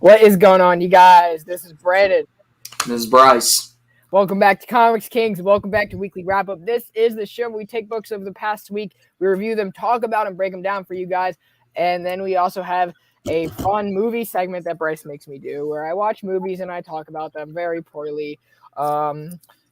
What is going on, you guys? This is Brandon. This is Bryce. Welcome back to Comics Kings. Welcome back to Weekly Wrap Up. This is the show where we take books of the past week, we review them, talk about and break them down for you guys, and then we also have a fun movie segment that Bryce makes me do, where I watch movies and I talk about them very poorly.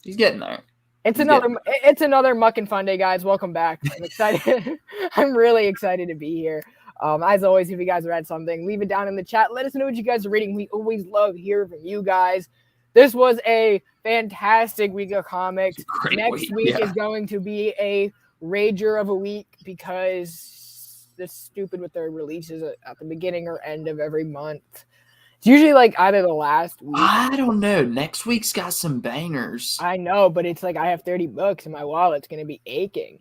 He's getting there. It's another muck and fun day, guys. Welcome back. I'm excited. I'm really excited to be here. As always, if you guys read something, leave it down in the chat. Let us know what you guys are reading. We always love hearing from you guys. This was a fantastic week of comics. Next week is going to be a rager of a week because they're stupid with their releases at the beginning or end of every month. It's usually like either the last week. I don't know. Next week's got some bangers. I know, but it's like I have 30 bucks and my wallet's going to be aching.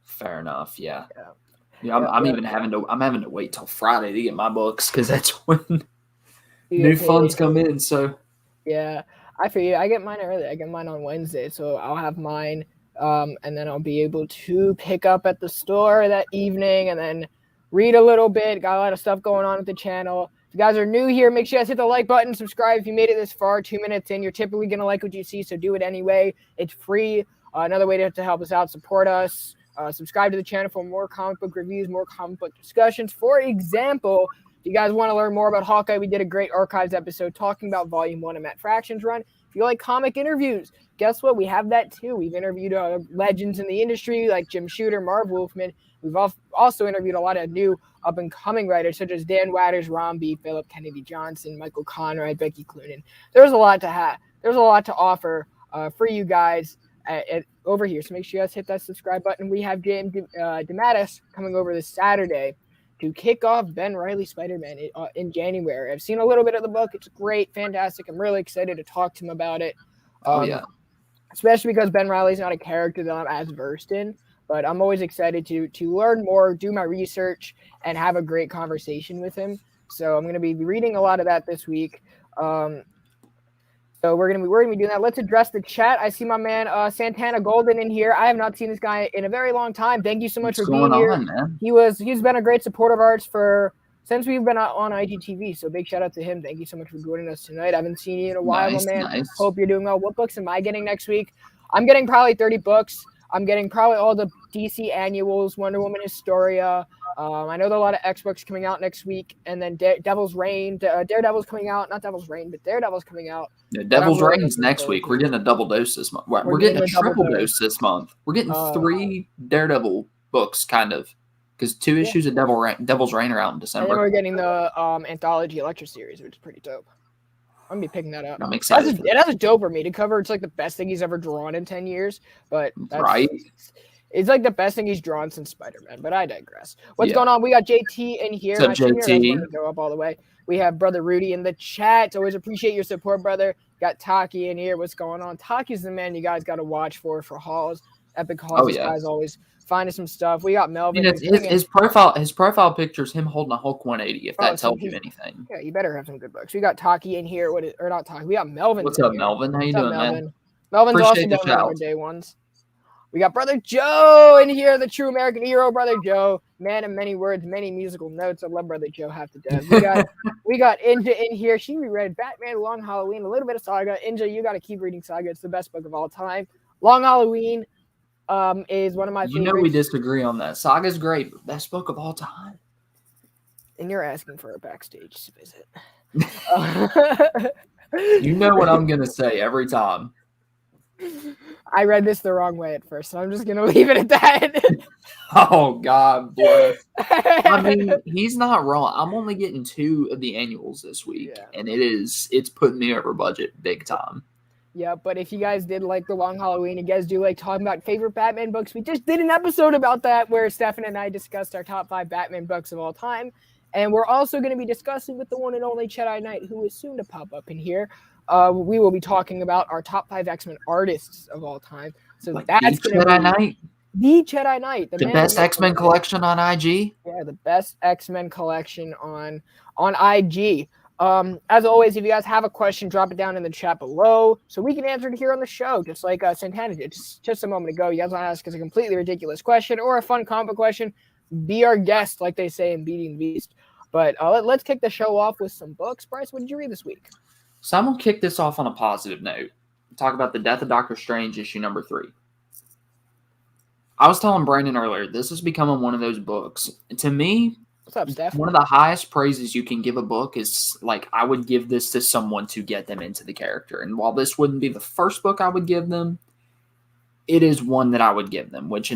Fair enough. Yeah. I'm having to wait till Friday to get my books because that's when new funds come in. So yeah, I feel you. I get mine early. I get mine on Wednesday, so I'll have mine, and then I'll be able to pick up at the store that evening and then read a little bit. Got a lot of stuff going on with the channel. If you guys are new here, make sure you guys hit the like button, subscribe. If you made it this far, 2 minutes in, you're typically gonna like what you see, so do it anyway. It's free. Another way to help us out, support us. Subscribe to the channel for more comic book reviews, more comic book discussions. For example, if you guys want to learn more about Hawkeye, we did a great archives episode talking about Volume 1 of Matt Fraction's run. If you like comic interviews, guess what? We have that too. We've interviewed legends in the industry like Jim Shooter, Marv Wolfman. We've also interviewed a lot of new up-and-coming writers such as Dan Watters, Ron B., Philip Kennedy Johnson, Michael Conroy, Becky Cloonan. There's a lot to have. There's a lot to offer for you guys over here. So make sure you guys hit that subscribe button. We have James DeMattis coming over this Saturday to kick off Reilly Spider-Man in January. I've seen a little bit of the book. It's great, fantastic. I'm really excited to talk to him about it. Especially because Ben Reilly's not a character that I'm as versed in, but I'm always excited to learn more, do my research, and have a great conversation with him. So I'm going to be reading a lot of that this week. So we're gonna be doing that. Let's address the chat. I see my man Santana Golden in here. I have not seen this guy in a very long time. Thank you so much for being here. Man? He's been a great support of ours since we've been on IGTV. So big shout out to him. Thank you so much for joining us tonight. I haven't seen you in a while, my man. Nice. Hope you're doing well. What books am I getting next week? I'm getting probably 30 books. I'm getting probably all the DC annuals, Wonder Woman Historia. I know there are a lot of X books coming out next week, and then Devil's Reign. Daredevil's coming out. Not Devil's Reign, but Daredevil's coming out. Yeah, Devil's Reign is next week. We're getting a double dose this month. We're getting a triple dose this month. We're getting 3 Daredevil books, kind of, because 2 issues of Devil's Reign are out in December. And then we're getting the anthology Electra series, which is pretty dope. I'm going to be picking that up. I'm excited. That's dope for me to cover. It's like the best thing he's ever drawn in 10 years. But right. It's like the best thing he's drawn since Spider-Man, but I digress. What's going on? We got JT in here. What's up, JT? Go up all the way. We have Brother Rudy in the chat. Always appreciate your support, brother. Got Taki in here. What's going on? Taki's the man you guys got to watch for hauls. Epic hauls. This guy's always finding some stuff. We got Melvin. His profile picture is him holding a Hulk 180, if that tells you anything. Yeah, you better have some good books. We got Taki in here. Not Taki. We got Melvin. What's up, Melvin? How you doing, man? Melvin's also doing our day ones. We got Brother Joe in here, the true American hero, Brother Joe. Man of many words, many musical notes. I love Brother Joe half to death. We got Inja in here. She reread Batman, Long Halloween, a little bit of Saga. Inja, you got to keep reading Saga. It's the best book of all time. Long Halloween is one of my favorites. You know we disagree on that. Saga's great, but best book of all time. And you're asking for a backstage visit. You know what I'm going to say every time. I read this the wrong way at first, so I'm just going to leave it at that. Oh, God bless. I mean, he's not wrong. I'm only getting 2 of the annuals this week, and it's putting me over budget big time. Yeah, but if you guys did like the Long Halloween, you guys do like talking about favorite Batman books, we just did an episode about that where Stefan and I discussed our top 5 Batman books of all time. And we're also going to be discussing with the one and only Jedi Knight, who is soon to pop up in here. We will be talking about our top 5 X-Men artists of all time. So like that's going to be Jedi Knight? The Jedi Knight. The best X-Men collection on IG? Yeah, the best X-Men collection on IG. As always, if you guys have a question, drop it down in the chat below so we can answer it here on the show, just like Santana did just a moment ago. You guys want to ask us a completely ridiculous question or a fun comic question, be our guest, like they say in Beating the Beast. But let's kick the show off with some books. Bryce, what did you read this week? So I'm going to kick this off on a positive note. Talk about the Death of Doctor Strange, issue number 3. I was telling Brandon earlier, this is becoming one of those books. To me, what's up, Steph? One of the highest praises you can give a book is, like, I would give this to someone to get them into the character. And while this wouldn't be the first book I would give them, it is one that I would give them, which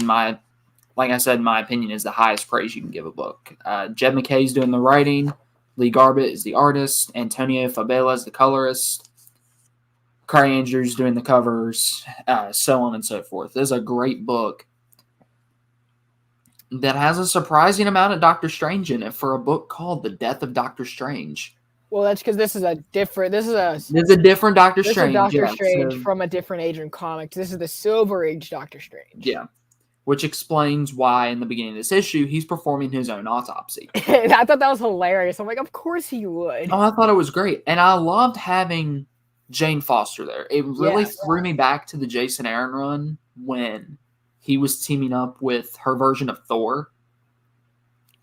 like I said, in my opinion, is the highest praise you can give a book. Jed MacKay's doing the writing. Lee Garbett is the artist. Antonio Fabela is the colorist. Cary Andrews doing the covers, so on and so forth. This is a great book that has a surprising amount of Doctor Strange in it for a book called The Death of Doctor Strange. Well, that's because this is a different Doctor Strange. This is Doctor Strange from a different age in comics. This is the Silver Age Doctor Strange. Yeah. Which explains why in the beginning of this issue, he's performing his own autopsy. I thought that was hilarious. I'm like, of course he would. Oh, I thought it was great. And I loved having Jane Foster there. It really threw me back to the Jason Aaron run when he was teaming up with her version of Thor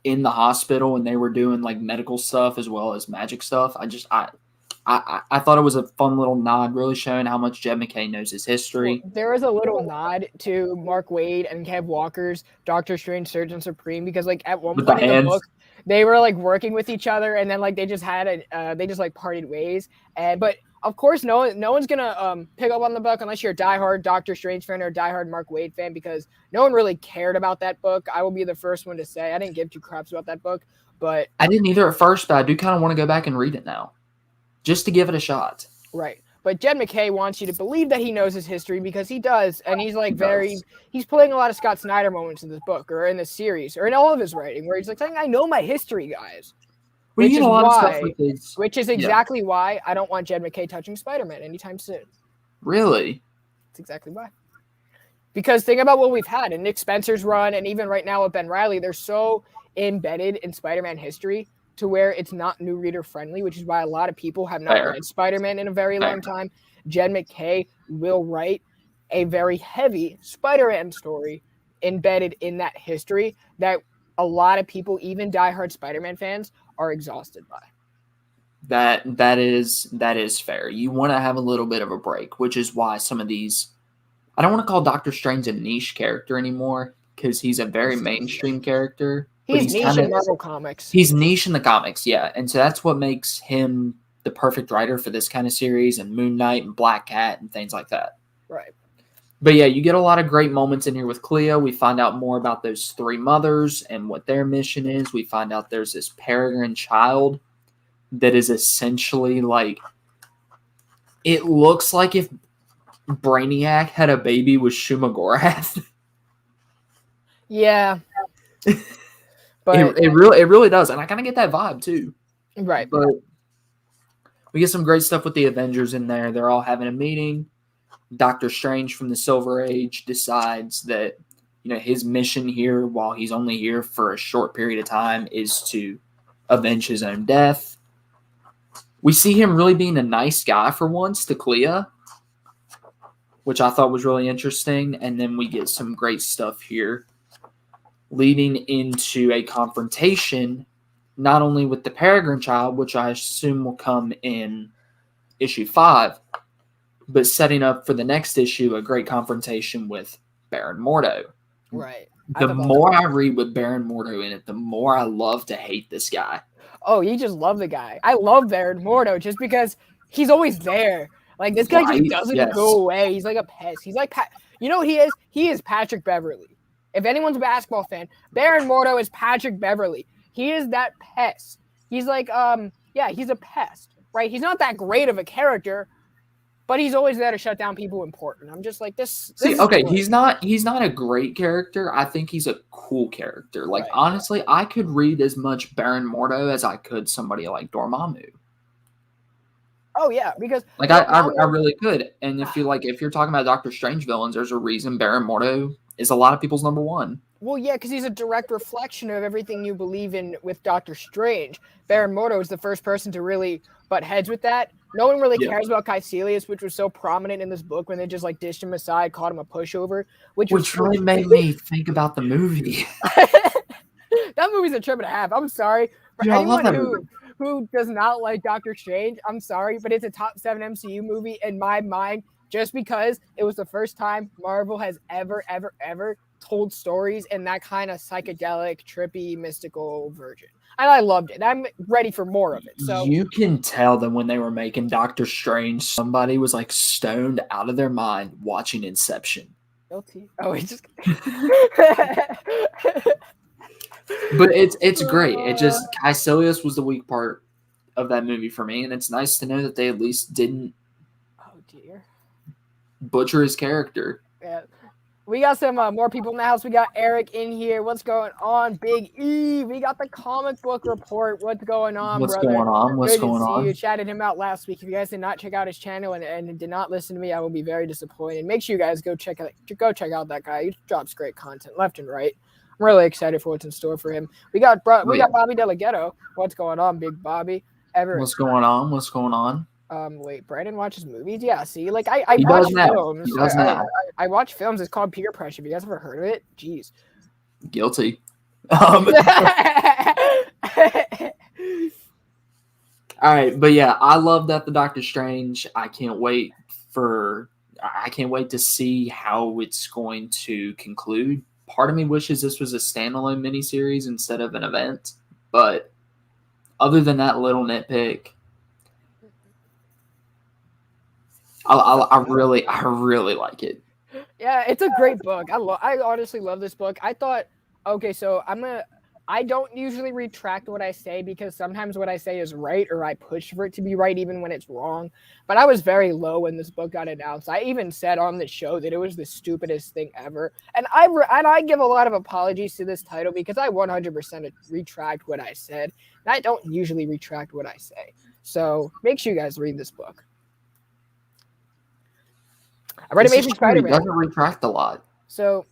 in the hospital and they were doing like medical stuff as well as magic stuff. I thought it was a fun little nod, really showing how much Jed MacKay knows his history. Well, there is a little nod to Mark Waid and Kev Walker's Doctor Strange Surgeon Supreme because like at one point in the book they were like working with each other and then like they just had they just like parted ways. But of course, no one's gonna pick up on the book unless you're a diehard Doctor Strange fan or a diehard Mark Waid fan because no one really cared about that book. I will be the first one to say I didn't give two craps about that book, but I didn't either at first. But I do kind of want to go back and read it now, just to give it a shot. Right, but Jed MacKay wants you to believe that he knows his history because he does, and he's like he's pulling a lot of Scott Snyder moments in this book or in this series or in all of his writing where he's like saying, "I know my history, guys." Well, which is exactly why I don't want Jed MacKay touching Spider-Man anytime soon. Really? That's exactly why. Because think about what we've had in Nick Spencer's run and even right now with Ben Reilly, they're so embedded in Spider-Man history to where it's not new reader friendly, which is why a lot of people have not read Spider-Man in a very long time. Jed MacKay will write a very heavy Spider-Man story embedded in that history that a lot of people, even diehard Spider-Man fans, are exhausted by. That is fair. You want to have a little bit of a break, which is why some of these, I don't want to call Doctor Strange a niche character anymore because he's a very mainstream character. He's niche in Marvel Comics. He's niche in the comics, yeah. And so that's what makes him the perfect writer for this kind of series and Moon Knight and Black Cat and things like that. Right. But yeah, you get a lot of great moments in here with Clea. We find out more about those 3 mothers and what their mission is. We find out there's this peregrine child that is essentially like, it looks like if Brainiac had a baby with Shuma Gorath. Yeah. But it really does. And I kind of get that vibe too. Right. But we get some great stuff with the Avengers in there. They're all having a meeting. Doctor Strange from the Silver Age decides that, his mission here, while he's only here for a short period of time, is to avenge his own death. We see him really being a nice guy for once to Clea, which I thought was really interesting. And then we get some great stuff here leading into a confrontation, not only with the Peregrine Child, which I assume will come in issue 5, but setting up for the next issue, a great confrontation with Baron Mordo. Right. The more I read with Baron Mordo in it, the more I love to hate this guy. Oh, you just love the guy. I love Baron Mordo just because he's always there. Like, this guy just doesn't go away. He's like a pest. He's like, you know what he is? He is Patrick Beverly. If anyone's a basketball fan, Baron Mordo is Patrick Beverly. He is that pest. He's like, he's a pest, right? He's not that great of a character, but he's always there to shut down people important. I'm just like this. Okay, he's not a great character. I think he's a cool character. Like, honestly, I could read as much Baron Mordo as I could somebody like Dormammu. Oh yeah, because like I really could. And if you're talking about Doctor Strange villains, there's a reason Baron Mordo is a lot of people's number 1. Well, yeah, because he's a direct reflection of everything you believe in with Doctor Strange. Baron Mordo is the first person to really butt heads with that. No one really cares about Caecilius, which was so prominent in this book when they just like dished him aside, called him a pushover, which really made me think about the movie. That movie's a trip and a half. I'm sorry, for Yeah, I love anyone that movie. who does not like Doctor Strange, I'm sorry, but it's a top 7 MCU movie in my mind just because it was the first time Marvel has ever told stories in that kind of psychedelic, trippy, mystical version. And I loved it. I'm ready for more of it. So You can tell that when they were making Doctor Strange, somebody was like stoned out of their mind watching Inception. guilty. Oh, it's just But it's great. It just Caecilius was the weak part of that movie for me, and it's nice to know that they at least didn't oh dear. butcher his character. Yeah. We got some more people in the house. We got Eric in here. What's going on, Big E? We got the comic book report. What's going on, What's brother? going on? What's Good going to see on? you. Chatted him out last week. If you guys did not check out his channel and did not listen to me, I will be very disappointed. Make sure you guys go check out that guy. He drops great content left and right. I'm really excited for what's in store for him. We got Bobby Delgado. What's going on, Big Bobby? What's going on? What's going on? Wait, Brandon watches movies? Yeah, see, like I He watch does now. films. He does now. I watch films. It's called peer pressure. Have you guys ever heard of it? Jeez. Guilty. All right, but yeah, I love that the Doctor Strange. I can't wait to see how it's going to conclude. Part of me wishes this was a standalone miniseries instead of an event, but other than that little nitpick, I really like it. Yeah, it's a great book. I honestly love this book. I thought, okay, so I don't usually retract what I say because sometimes what I say is right or I push for it to be right even when it's wrong. But I was very low when this book got announced. I even said on the show that it was the stupidest thing ever. And I give a lot of apologies to this title because I 100% retract what I said. And I don't usually retract what I say. So make sure you guys read this book. I read Amazing Spider-Man. Doesn't retract a lot. So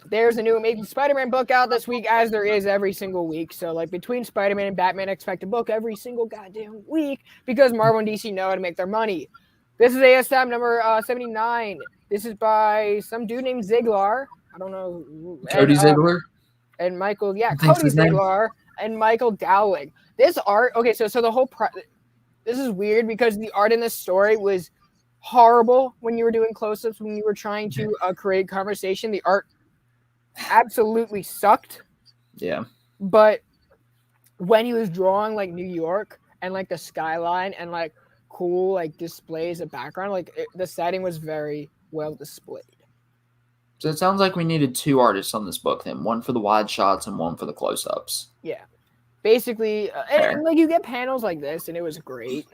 there's a new Amazing Spider-Man book out this week, as there is every single week. So like between Spider-Man and Batman, expect a book every single goddamn week because Marvel and DC know how to make their money. This is ASM number 79. This is by some dude named Ziegler. I don't know. Cody Ziegler? And Michael, Cody Ziegler and Michael Dowling. This art, okay, so the whole this is weird because the art in this story was horrible when you were doing close-ups, when you were trying to create conversation. The art absolutely sucked. Yeah. But when he was drawing like New York and like the skyline and like cool like displays of background, like the setting was very well displayed. So it sounds like we needed two artists on this book then, one for the wide shots and one for the close-ups. Yeah. Basically, and like you get panels like this and it was great.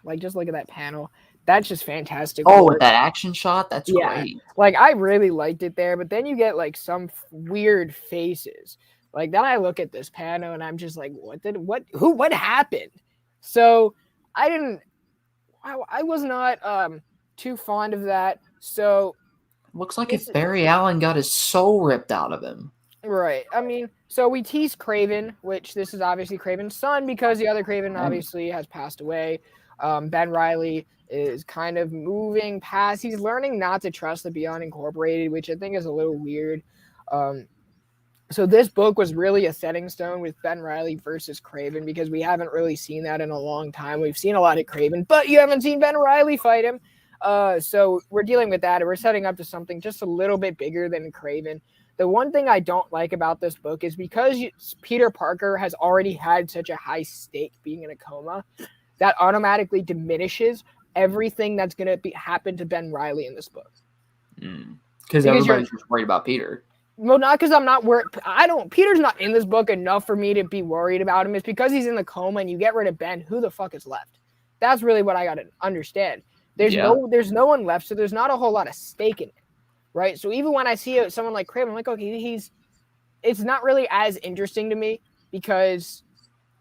Like just look at that panel. That's just fantastic. Oh, with that action shot? That's great. Like, I really liked it there, but then you get, like, some weird faces. Like, then I look at this panel, and I'm just like, what happened? So, I was not too fond of that. So, looks like if Barry Allen got his soul ripped out of him. Right. I mean, so we teased Kraven, which this is obviously Kraven's son because the other Kraven obviously has passed away. Ben Reilly is kind of moving past. He's learning not to trust the Beyond Incorporated, which I think is a little weird. So this book was really a setting stone with Ben Reilly versus Kraven because we haven't really seen that in a long time. We've seen a lot of Kraven, but you haven't seen Ben Reilly fight him. So we're dealing with that, and we're setting up to something just a little bit bigger than Kraven. The one thing I don't like about this book is because Peter Parker has already had such a high stake being in a coma, that automatically diminishes everything that's going to happen to Ben Reilly in this book. Because everybody's just worried about Peter. Well, not because I'm not worried. Peter's not in this book enough for me to be worried about him. It's because he's in the coma and you get rid of Ben, who the fuck is left? That's really what I got to understand. There's no one left, so there's not a whole lot of stake in it, right? So even when I see someone like Kraven, I'm like, okay, it's not really as interesting to me because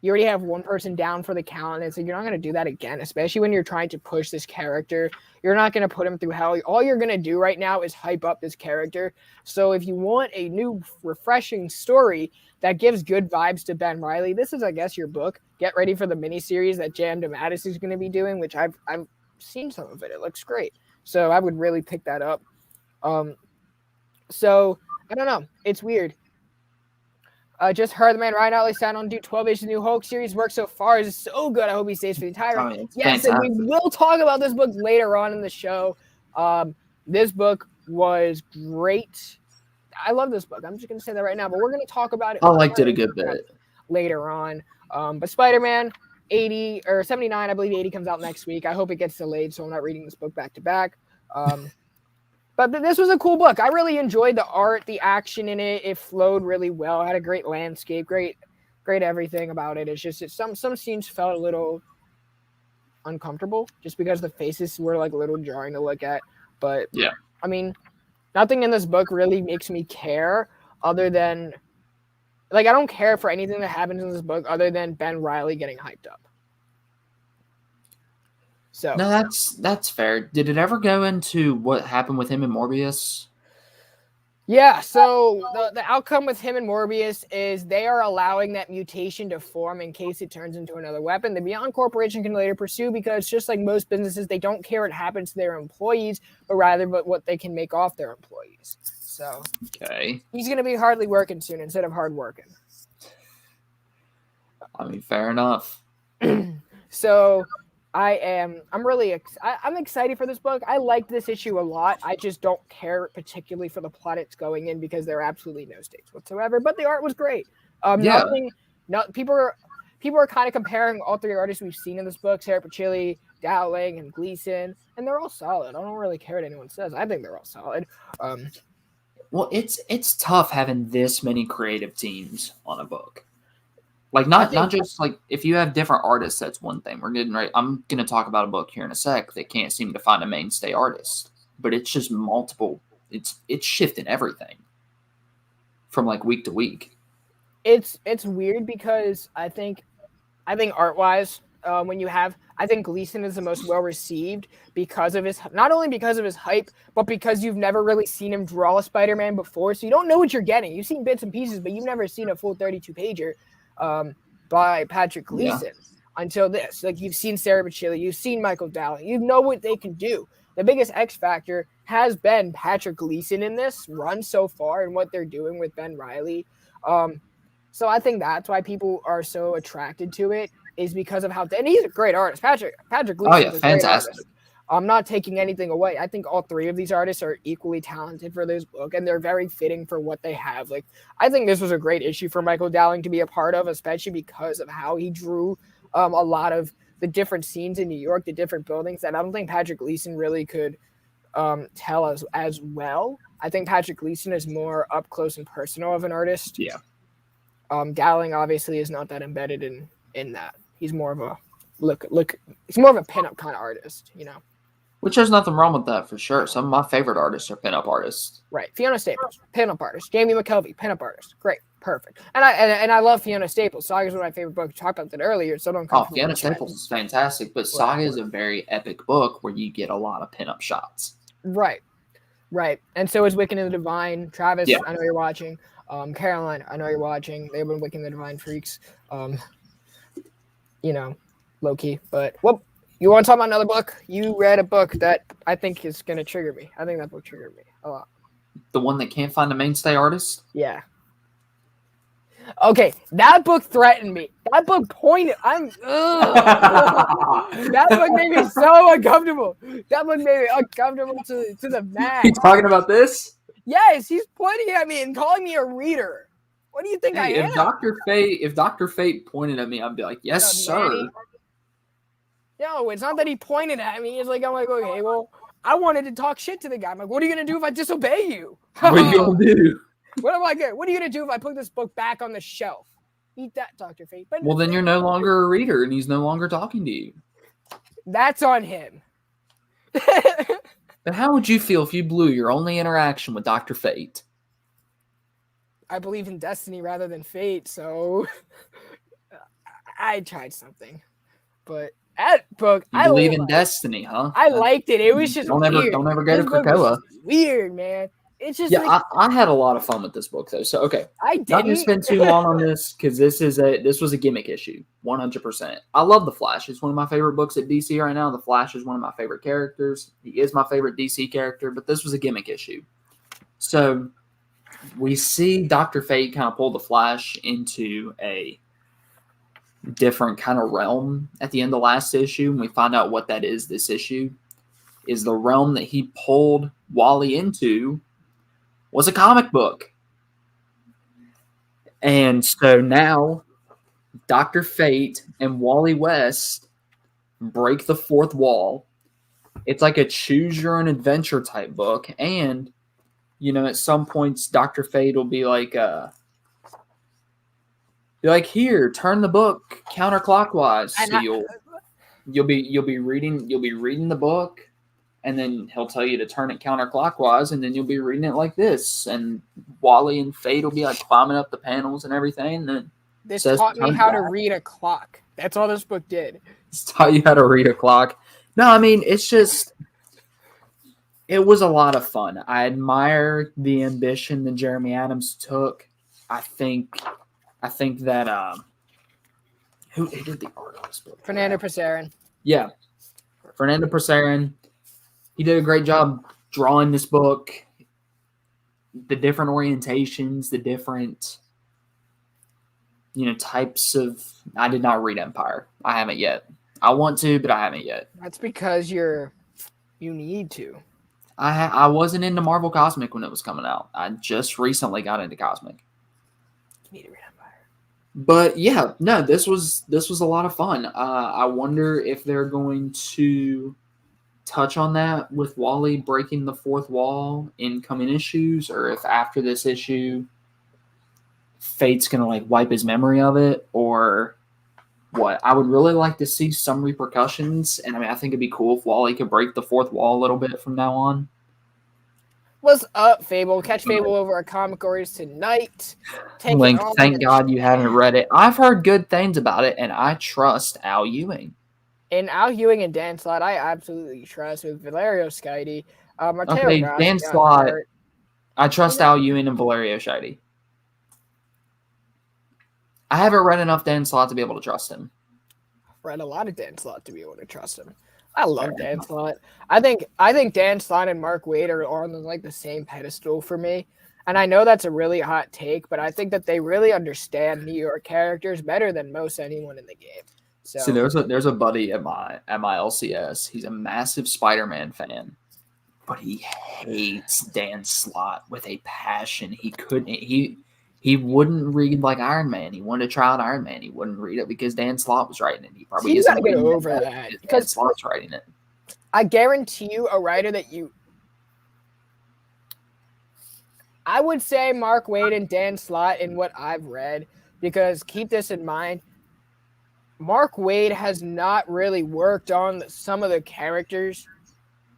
you already have one person down for the count, and it's like you're not going to do that again, especially when you're trying to push this character. You're not going to put him through hell. All you're going to do right now is hype up this character. So if you want a new, refreshing story that gives good vibes to Ben Reilly, this is, I guess, your book. Get ready for the miniseries that J.M. DeMatteis is going to be doing, which I've seen some of it. It looks great. So I would really pick that up. So I don't know. It's weird. Just heard the man Ryan Otley signed on to do 12 issues of the new Hulk series. Work so far is so good. I hope he stays for the entire run. It's yes, fantastic. and we will talk about this book later on in the show. This book was great. I love this book. I'm just going to say that right now, but we're going to talk about it. I liked it a good bit later on. But Spider-Man 80 or 79, I believe 80 comes out next week. I hope it gets delayed, so I'm not reading this book back to back. But this was a cool book. I really enjoyed the art, the action in it. It flowed really well. It had a great landscape, great everything about it. It's just some scenes felt a little uncomfortable just because the faces were like a little jarring to look at. But yeah, I mean, nothing in this book really makes me care other than I don't care for anything that happens in this book other than Ben Reilly getting hyped up. So no, that's fair. Did it ever go into what happened with him and Morbius? Yeah, so the outcome with him and Morbius is they are allowing that mutation to form in case it turns into another weapon. The Beyond Corporation can later pursue because just like most businesses, they don't care what happens to their employees, but rather what they can make off their employees. So okay, he's going to be hardly working soon instead of hard working. I mean, fair enough. So I'm excited for this book. I liked this issue a lot. I just don't care particularly for the plot it's going in because there are absolutely no stakes whatsoever. But the art was great. People are kind of comparing all three artists we've seen in this book: Sarah Pachilli, Dowling, and Gleason, and they're all solid. I don't really care what anyone says. I think they're all solid. Well, it's tough having this many creative teams on a book. Like not just like if you have different artists, that's one thing. We're getting right. I'm gonna talk about a book here in a sec that can't seem to find a mainstay artist, but it's just multiple. It's shifting everything from like week to week. It's weird because I think art wise, I think Gleason is the most well received because of not only because of his hype, but because you've never really seen him draw a Spider-Man before, so you don't know what you're getting. You've seen bits and pieces, but you've never seen a full 32-pager. By Patrick Gleason until this. Like you've seen Sarah Pachilli, you've seen Michael Dowling, you know what they can do. The biggest X factor has been Patrick Gleason in this run so far and what they're doing with Ben Reilly. So I think that's why people are so attracted to it is because of and he's a great artist. Patrick Gleason is a fantastic. great artist. I'm not taking anything away. I think all three of these artists are equally talented for this book, and they're very fitting for what they have. Like, I think this was a great issue for Michael Dowling to be a part of, especially because of how he drew a lot of the different scenes in New York, the different buildings that I don't think Patrick Gleason really could tell us as well. I think Patrick Gleason is more up close and personal of an artist. Yeah. Dowling obviously is not that embedded in that. He's more of a he's more of a pinup kind of artist, you know. Which there's nothing wrong with that for sure. Some of my favorite artists are pinup artists. Right. Fiona Staples, pinup artist. Jamie McKelvey, pinup artist. Great. Perfect. And I love Fiona Staples. Saga is one of my favorite books. We talked about that earlier, so don't come. Fiona Staples is fantastic, but Saga is a very epic book where you get a lot of pinup shots. Right. And so is Wiccan and the Divine. Travis, I know you're watching. Caroline, I know you're watching. They've been Wiccan and the Divine freaks. You know, low key. But you want to talk about another book? You read a book that I think is going to trigger me. I think that book triggered me a lot. The one that can't find a mainstay artist? Yeah. Okay, that book threatened me. That book pointed. That book made me so uncomfortable. That book made me uncomfortable to the max. You talking about this? Yes, he's pointing at me and calling me a reader. What do you think I am? If Dr. Fate pointed at me, I'd be like, yes, sir. Manny. No, it's not that he pointed at me. It's like, I'm like, okay, well, I wanted to talk shit to the guy. I'm like, what are you going to do if I disobey you? What are you going to do? What are you going to do if I put this book back on the shelf? Eat that, Dr. Fate. But well, then you're no longer a reader, and he's no longer talking to you. That's on him. But how would you feel if you blew your only interaction with Dr. Fate? I believe in destiny rather than fate, so I tried something. But that book, I believe in destiny, huh? I liked it. It was just don't weird. Ever go to Krakoa. Weird, man. It's just I had a lot of fun with this book though. So okay, I didn't not gonna spend too long on this because this was a gimmick issue, 100%. I love the Flash. It's one of my favorite books at DC right now. The Flash is one of my favorite characters. He is my favorite DC character, but this was a gimmick issue. So we see Dr. Fate kind of pull the Flash into a different kind of realm at the end of the last issue, and we find out what that is. This issue is the realm that he pulled Wally into was a comic book. And so now Dr. Fate and Wally West break the fourth wall. It's like a choose your own adventure type book. And, at some points, Dr. Fate will be like, here, turn the book counterclockwise. So you'll be reading the book, and then he'll tell you to turn it counterclockwise, and then you'll be reading it like this. And Wally and Fate will be like climbing up the panels and everything. And then this taught me how to read a clock. That's all this book did. It's taught you how to read a clock. No, I mean, it's just, it was a lot of fun. I admire the ambition that Jeremy Adams took. I think that who did the art on this book? Fernando Pesaren. Yeah, Fernando Pesaren. He did a great job drawing this book. The different orientations, the different types of. I did not read Empire. I haven't yet. I want to, but I haven't yet. That's because you need to. I wasn't into Marvel Cosmic when it was coming out. I just recently got into Cosmic. You need to read Empire. But yeah, no, this was a lot of fun. I wonder if they're going to touch on that with Wally breaking the fourth wall in coming issues, or if after this issue, Fate's gonna wipe his memory of it, or what. I would really like to see some repercussions, and I think it'd be cool if Wally could break the fourth wall a little bit from now on. What's up, Fable? Catch Fable over at Comic Orders tonight. Link, thank God you haven't read it. I've heard good things about it, and I trust Al Ewing. And Al Ewing and Dan Slott, I absolutely trust with Valerio Scheide. Okay, Dan Slott. I trust Al Ewing and Valerio Scheide. I haven't read enough Dan Slott to be able to trust him. I've read a lot of Dan Slott to be able to trust him. I love Dan Slott. I think Dan Slott and Mark Waid are on the same pedestal for me. And I know that's a really hot take, but I think that they really understand New York characters better than most anyone in the game. So see, there's a buddy at my LCS. He's a massive Spider-Man fan, but he hates Dan Slott with a passion. He wouldn't read Iron Man. He wanted to try out Iron Man. He wouldn't read it because Dan Slott was writing it. He probably isn't get over that because Dan Slott's writing it. I guarantee you, a writer that I would say Mark Waid and Dan Slott in what I've read, because keep this in mind, Mark Waid has not really worked on some of the characters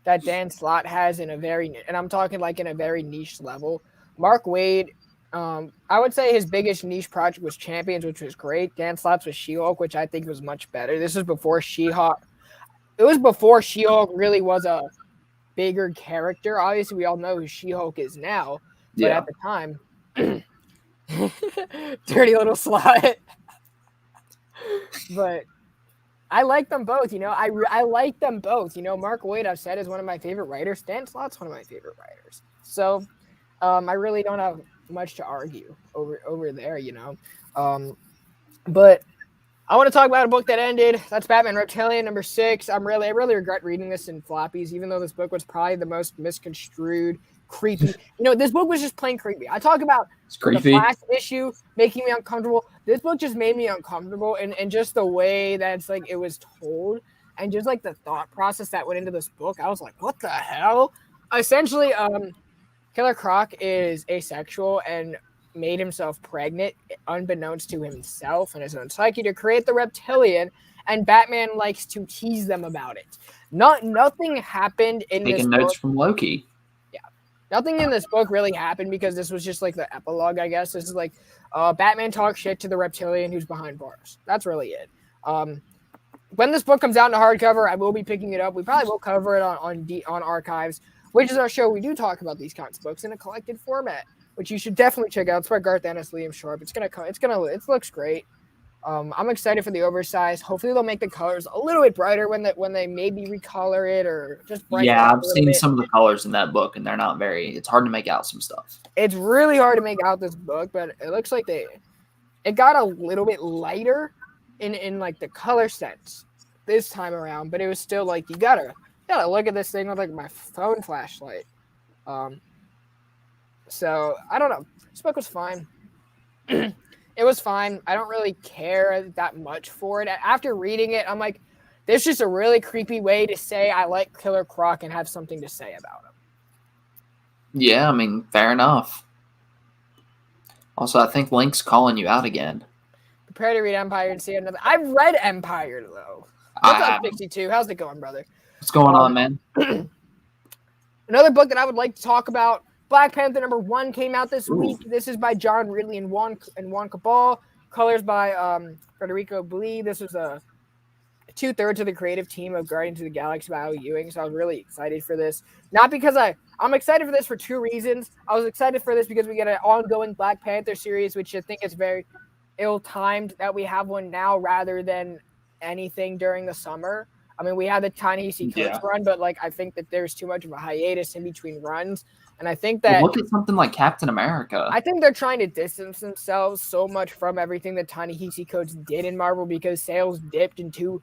that Dan Slott has and I'm talking in a very niche level. Mark Waid, I would say his biggest niche project was Champions, which was great. Dan Slott's was She-Hulk, which I think was much better. This was before She-Hulk. It was before She-Hulk really was a bigger character. Obviously, we all know who She-Hulk is now, but at the time, dirty little slut. But I like them both. I like them both. Mark Waid, I've said, is one of my favorite writers. Dan Slott's one of my favorite writers. So I really don't have much to argue over there, but I want to talk about a book that ended. That's Batman Reptilian number 6. I really regret reading this in floppies, even though this book was probably the most misconstrued, creepy. This book was just plain creepy. I talk about the last issue making me uncomfortable. This book just made me uncomfortable, and just the way that it was told, and just the thought process that went into this book. I was like, what the hell? Essentially, Killer Croc is asexual and made himself pregnant unbeknownst to himself and his own psyche to create the Reptilian, and Batman likes to tease them about it. Nothing happened in this book. Taking notes from Loki. Yeah. Nothing in this book really happened because this was just the epilogue, I guess. This is Batman talks shit to the Reptilian who's behind bars. That's really it. When this book comes out in a hardcover, I will be picking it up. We probably will cover it on Archives, which is our show. We do talk about these kinds of books in a collected format, which you should definitely check out. It's by Garth Ennis, Liam Sharp. It looks great. I'm excited for the oversized. Hopefully they'll make the colors a little bit brighter when they maybe recolor it or just brighten it Yeah, up I've a little seen bit. some of the colors in that book, and they're not very. It's hard to make out some stuff. It's really hard to make out this book, but it looks like it got a little bit lighter in like the color sense this time around, but it was still like you gotta look at this thing with like my phone flashlight. So I don't know. This book was fine. It was fine. I don't really care that much for it. After reading it, I'm like, this is just a really creepy way to say I like Killer Croc and have something to say about him. Yeah, I mean, fair enough. Also, I think Link's calling you out again. Prepare to read Empire and see another. I've read Empire though. What's up, 62? How's it going, brother? What's going on, man? Another book that I would like to talk about. Black Panther #1 came out this week. This is by John Ridley and Juan Cabal. Colors by Federico Blee. This was 2/3 of the creative team of Guardians of the Galaxy by Al Ewing, so I was really excited for this. Not because I'm excited for this for two reasons. I was excited for this because we get an ongoing Black Panther series, which I think is very ill-timed that we have one now rather than anything during the summer. I mean, we had the Ta-Nehisi Coates run, but like I think that there's too much of a hiatus in between runs. And I think that look at something like Captain America. I think they're trying to distance themselves so much from everything that Ta-Nehisi Coates did in Marvel because sales dipped into.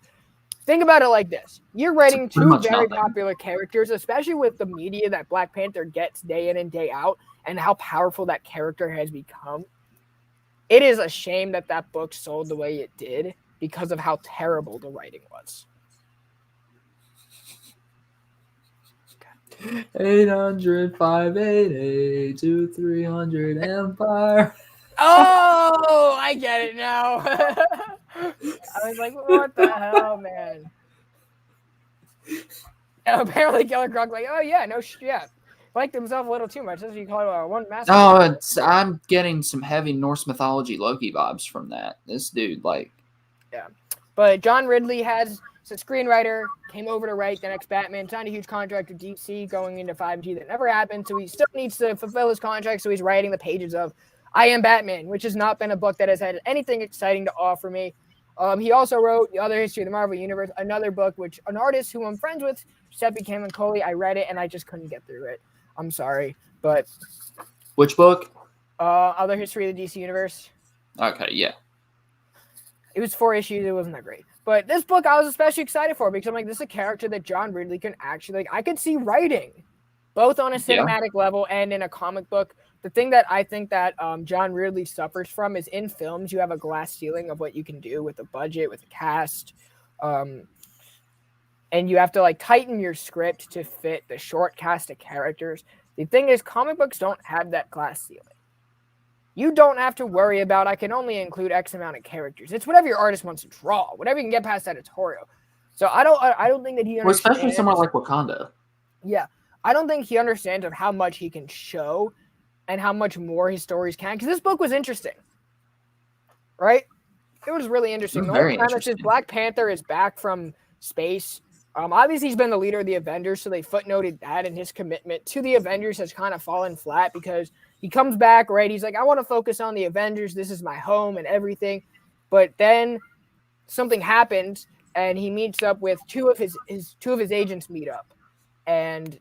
Think about it like this. You're writing two very popular characters, especially with the media that Black Panther gets day in and day out and how powerful that character has become. It is a shame that that book sold the way it did because of how terrible the writing was. 800 588 2300 Empire. Oh, I get it now. I was like, what the hell, man? And apparently Killer Croc like, oh yeah, no shit. Liked himself a little too much. That's what you call it, one master. Oh, I'm getting some heavy Norse mythology Loki vibes from that. This dude, like. Yeah. But John Ridley is a screenwriter, came over to write the next Batman, signed a huge contract with DC going into 5G that never happened, so he still needs to fulfill his contract, so he's writing the pages of I Am Batman, which has not been a book that has had anything exciting to offer me. He also wrote The Other History of the Marvel Universe, another book, which an artist who I'm friends with, Giuseppe Camuncoli, I read it, and I just couldn't get through it. I'm sorry, but... Which book? Other History of the DC Universe. Okay, yeah. It was 4 issues. It wasn't that great. But this book I was especially excited for because I'm like, this is a character that John Ridley can actually, like, I could see writing, both on a cinematic level and in a comic book. The thing that I think that John Ridley suffers from is in films, you have a glass ceiling of what you can do with a budget, with a cast. And you have to, like, tighten your script to fit the short cast of characters. The thing is, comic books don't have that glass ceiling. You don't have to worry about, I can only include X amount of characters. It's whatever your artist wants to draw, whatever you can get past editorial. So I don't think that he understands. Well, especially somewhere like Wakanda. Yeah. I don't think he understands of how much he can show and how much more his stories can. Because this book was interesting. Right? It was really interesting. Very interesting. Black Panther is back from space. Obviously, he's been the leader of the Avengers, so they footnoted that, and his commitment to the Avengers has kind of fallen flat because he comes back, right? He's like, I want to focus on the Avengers. This is my home and everything. But then something happens, and he meets up with two of his agents meet up, and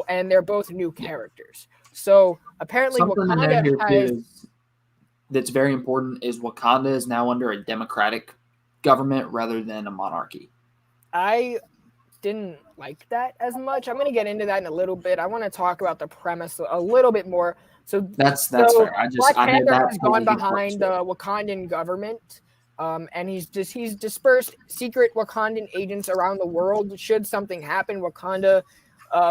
they're both new characters. So apparently, Wakanda that's very important is Wakanda is now under a democratic government rather than a monarchy. I didn't like that as much. I'm going to get into that in a little bit. I want to talk about the premise a little bit more. So that's fair. Black Panther has gone behind the Wakandan government, and he's dispersed secret Wakandan agents around the world. Should something happen, Wakanda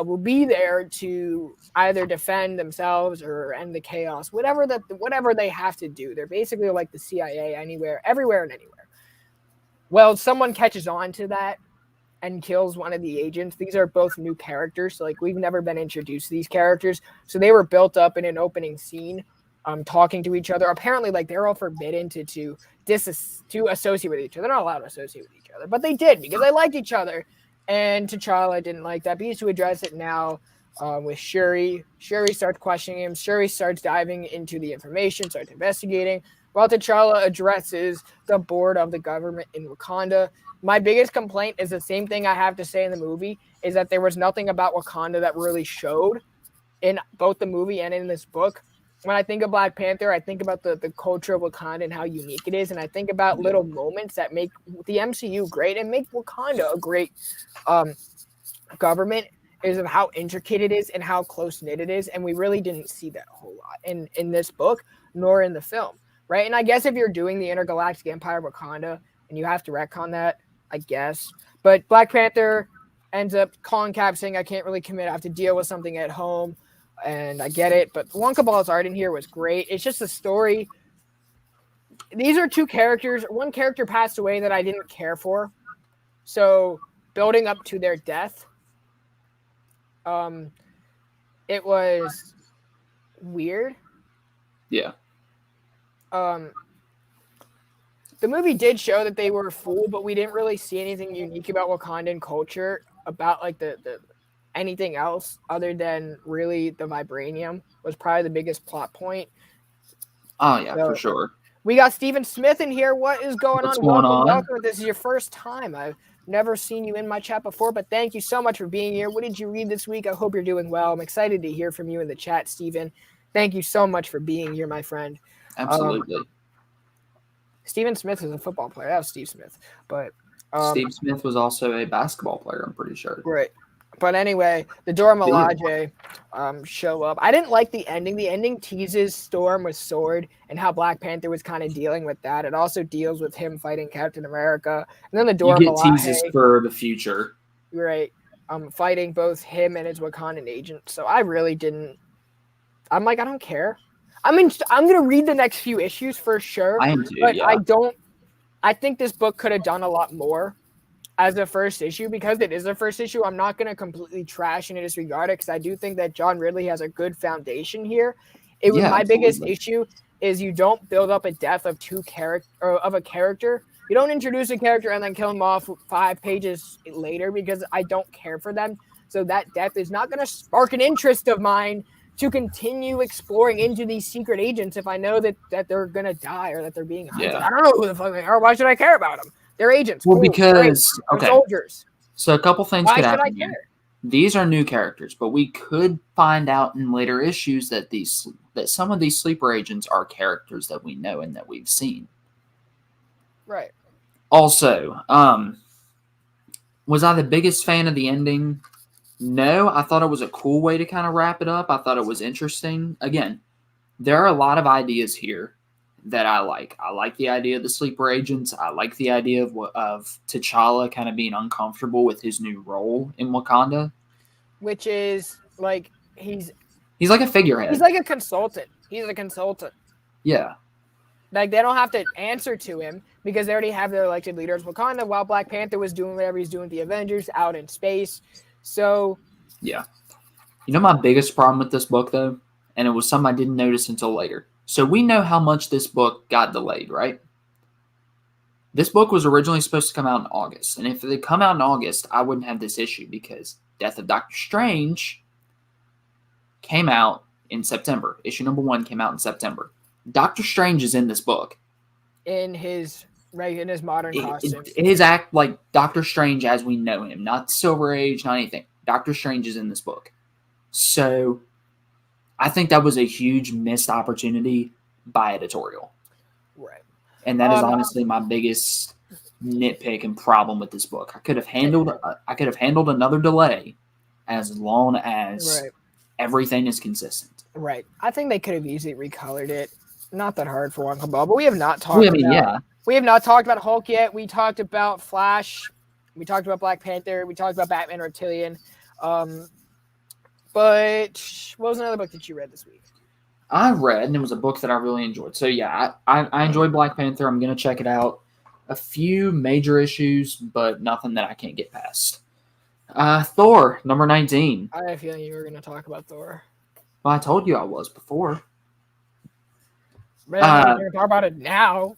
will be there to either defend themselves or end the chaos, whatever they have to do. They're basically like the CIA, everywhere and anywhere. Well, someone catches on to that and kills one of the agents. These are both new characters. So, like, we've never been introduced to these characters. So they were built up in an opening scene, talking to each other. Apparently, like, they're all forbidden to associate with each other. They're not allowed to associate with each other, but they did because they liked each other. And T'Challa didn't like that. But he used to address it now with Shuri. Shuri starts questioning him. Shuri starts diving into the information, starts investigating. while T'Challa addresses the board of the government in Wakanda. My biggest complaint is the same thing I have to say in the movie, is that there was nothing about Wakanda that really showed in both the movie and in this book. When I think of Black Panther, I think about the culture of Wakanda and how unique it is, and I think about little moments that make the MCU great and make Wakanda a great government, is of how intricate it is and how close-knit it is, and we really didn't see that a whole lot in this book, nor in the film, right? And I guess if you're doing the Intergalactic Empire of Wakanda, and you have to retcon that, I guess. But Black Panther ends up calling Cap saying, I can't really commit, I have to deal with something at home. And I get it, but Wonka Ball's art in here was great. It's just a story. These are two characters. One character passed away that I didn't care for. So building up to their death, it was weird. Yeah. The movie did show that they were fooled, but we didn't really see anything unique about Wakandan culture, about like the anything else other than really the vibranium was probably the biggest plot point. Oh yeah, so, for sure. We got Stephen Smith in here. What is going What's on? Going on? Welcome. This is your first time. I've never seen you in my chat before, but thank you so much for being here. What did you read this week? I hope you're doing well. I'm excited to hear from you in the chat, Stephen. Thank you so much for being here, my friend. Absolutely. Stephen Smith is a football player. That was Steve Smith. But Steve Smith was also a basketball player, I'm pretty sure. Right. But anyway, the Dora Milaje show up. I didn't like the ending. The ending teases Storm with Sword and how Black Panther was kind of dealing with that. It also deals with him fighting Captain America. And then the Dora Milaje. Teases for the future. Right. Fighting both him and his Wakandan agent. So I really didn't. I'm like, I don't care. I'm going to read the next few issues for sure. I am too, but yeah. I think this book could have done a lot more as a first issue, because it is a first issue. I'm not going to completely trash and disregard it, because I do think that John Ridley has a good foundation here. My biggest issue is you don't build up a death of a character. You don't introduce a character and then kill him off 5 pages later, because I don't care for them. So that death is not going to spark an interest of mine to continue exploring into these secret agents if I know that they're going to die or that they're being hunted. I don't know who the fuck they are. Why should I care about them? They're agents. Well, because they're soldiers. So a couple things Why could should happen I care? here. These are new characters, but we could find out in later issues that some of these sleeper agents are characters that we know and that we've seen. Right. Also, was I the biggest fan of the ending? No, I thought it was a cool way to kind of wrap it up. I thought it was interesting. Again, there are a lot of ideas here that I like. I like the idea of the sleeper agents. I like the idea of T'Challa kind of being uncomfortable with his new role in Wakanda. Which is like he's like a figurehead. He's like a consultant. He's a consultant. Yeah. Like, they don't have to answer to him because they already have their elected leaders. Wakanda, while Black Panther was doing whatever he's doing with the Avengers out in space. So. Yeah. You know my biggest problem with this book, though? And it was something I didn't notice until later. So we know how much this book got delayed, right? This book was originally supposed to come out in August. And if it had come out in August, I wouldn't have this issue because Death of Doctor Strange came out in September. Issue number 1 came out in September. Doctor Strange is in this book. In his modern costume. His act like Doctor Strange as we know him. Not Silver Age, not anything. Doctor Strange is in this book. So I think that was a huge missed opportunity by editorial. Right. And that is honestly my biggest nitpick and problem with this book. I could have handled another delay as long as everything is consistent. Right. I think they could have easily recolored it. Not that hard for Wonka Ball, but we have not talked We have not talked about Hulk yet. We talked about Flash. We talked about Black Panther. We talked about Batman Reptilian. But what was another book that you read this week? I read, and it was a book that I really enjoyed. So, yeah, I enjoyed Black Panther. I'm going to check it out. A few major issues, but nothing that I can't get past. Thor, number 19. I had a feeling you were going to talk about Thor. Well, I told you I was before. Man, I'm going to talk about it now.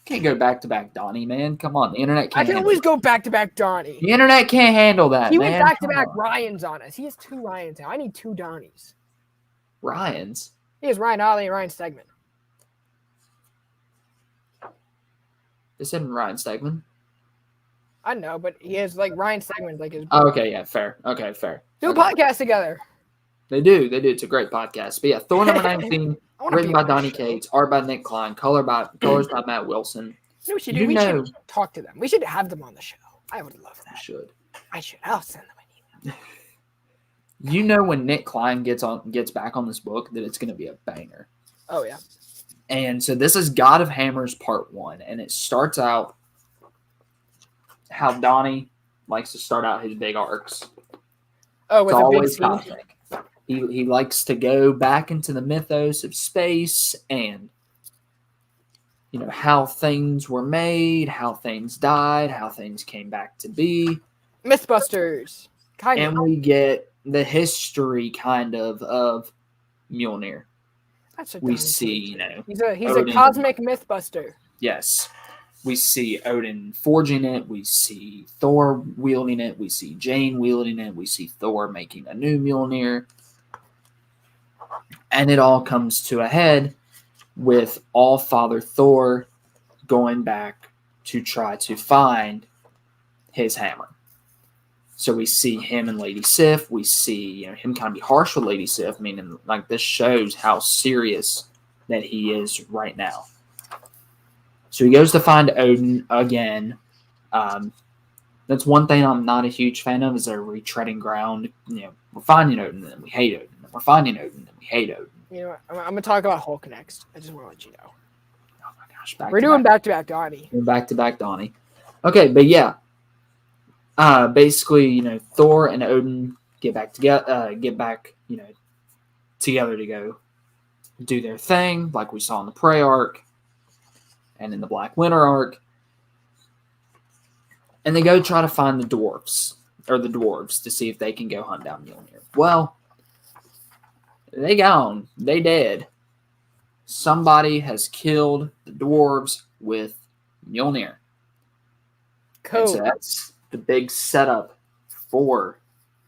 Can't go back-to-back Donny, man. Come on, the internet can't. I can always go back-to-back Donny. The internet can't handle that, He went back-to-back Ryans on us. He has 2 Ryans now. I need 2 Donnies. Ryans? He has Ryan Ollie and Ryan Stegman. It said Ryan Stegman. I know, but he has like Ryan Stegman's like his. Oh, okay, yeah, fair. Okay, fair. Do a Okay. podcast together. They do. It's a great podcast. But yeah, Thor number 19, written by Donny Cates, art by Nick Klein, colors by Matt Wilson. We should talk to them. We should have them on the show. I would love that. I should. I'll send them an email. You know when Nick Klein gets back on this book that it's going to be a banger. Oh yeah. And so this is God of Hammers Part 1, and it starts out how Donny likes to start out his big arcs. Oh, with it's a always big cosmic. He likes to go back into the mythos of space and how things were made, how things died, how things came back to be. Mythbusters. And we get the history kind of Mjolnir. That's we see, he's a cosmic mythbuster. Yes. We see Odin forging it. We see Thor wielding it. We see Jane wielding it. We see Thor making a new Mjolnir. And it all comes to a head with All-Father Thor going back to try to find his hammer. So we see him and Lady Sif. We see him kind of be harsh with Lady Sif, meaning like this shows how serious that he is right now. So he goes to find Odin again. That's one thing I'm not a huge fan of is they're retreading ground. We're finding Odin and then we hate Odin. We're finding Odin and then we hate Odin. I'm going to talk about Hulk next. I just want to let you know. Oh my gosh. We're doing back-to-back Donny. We're back-to-back Donny. Okay, but yeah. Basically, Thor and Odin get back together, together to go do their thing, like we saw in the Prey arc and in the Black Winter arc. And they go try to find the dwarves to see if they can go hunt down Mjolnir. Well, they gone. They dead. Somebody has killed the dwarves with Mjolnir. Cool. And so that's the big setup for,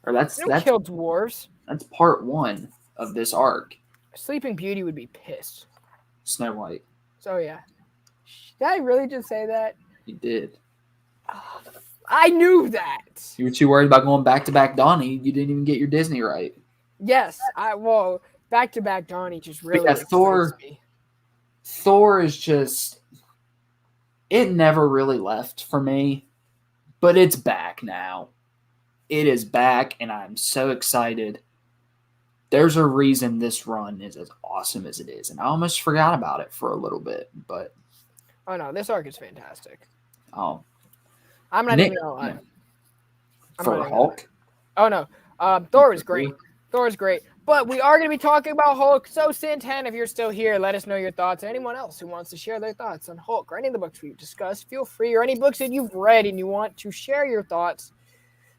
that's killed dwarves. That's part 1 of this arc. Sleeping Beauty would be pissed. Snow White. So yeah, did I really just say that? You did. Oh, I knew that. You were too worried about going back-to-back Donny. You didn't even get your Disney right. Yes, back-to-back Donny just really me. Thor is just, it never really left for me. But it's back now. It is back, and I'm so excited. There's a reason this run is as awesome as it is, and I almost forgot about it for a little bit. But oh no, this arc is fantastic. Oh, I'm not even gonna lie. For Hulk? Oh no, Thor is great. Thor is great. But we are going to be talking about Hulk. So, Santan, if you're still here, let us know your thoughts. Anyone else who wants to share their thoughts on Hulk or any of the books we've discussed, feel free. Or any books that you've read and you want to share your thoughts.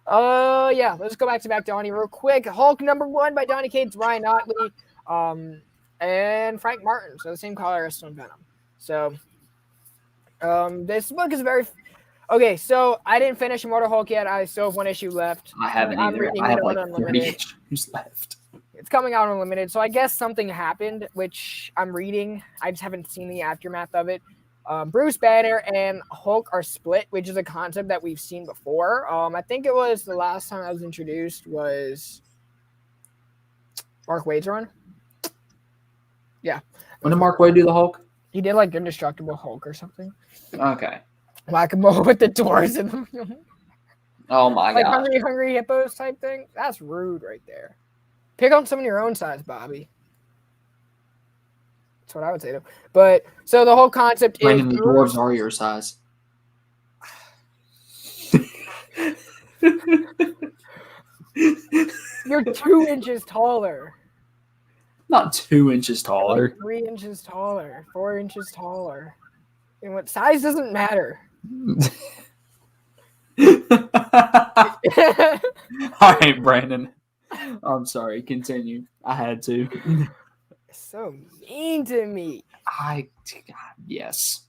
Yeah, let's go back to Donny real quick. Hulk number 1 by Donny Cates, Ryan Ottley, and Frank Martin. So, the same colorist on Venom. So, this book is very... Okay, so I didn't finish Immortal Hulk yet. I still have 1 issue left. I haven't either. I have like 30 issues left. It's coming out unlimited, so I guess something happened, which I'm reading. I just haven't seen the aftermath of it. Bruce Banner and Hulk are split, which is a concept that we've seen before. I think it was the last time I was introduced was Mark Waid's run. Yeah. When did Mark Waid do the Hulk? He did like Indestructible Hulk or something. Okay. Whack-a-mole with the doors in them. Oh my god. Like hungry hippos type thing. That's rude right there. Pick on some of your own size, Bobby. That's what I would say to him. But so the whole concept is the dwarves are your size. You're 2 inches taller. Not 2 inches taller. Like 3 inches taller. 4 inches taller. And what size doesn't matter. All right, Brandon. I'm sorry. Continue. I had to. So mean to me. Yes.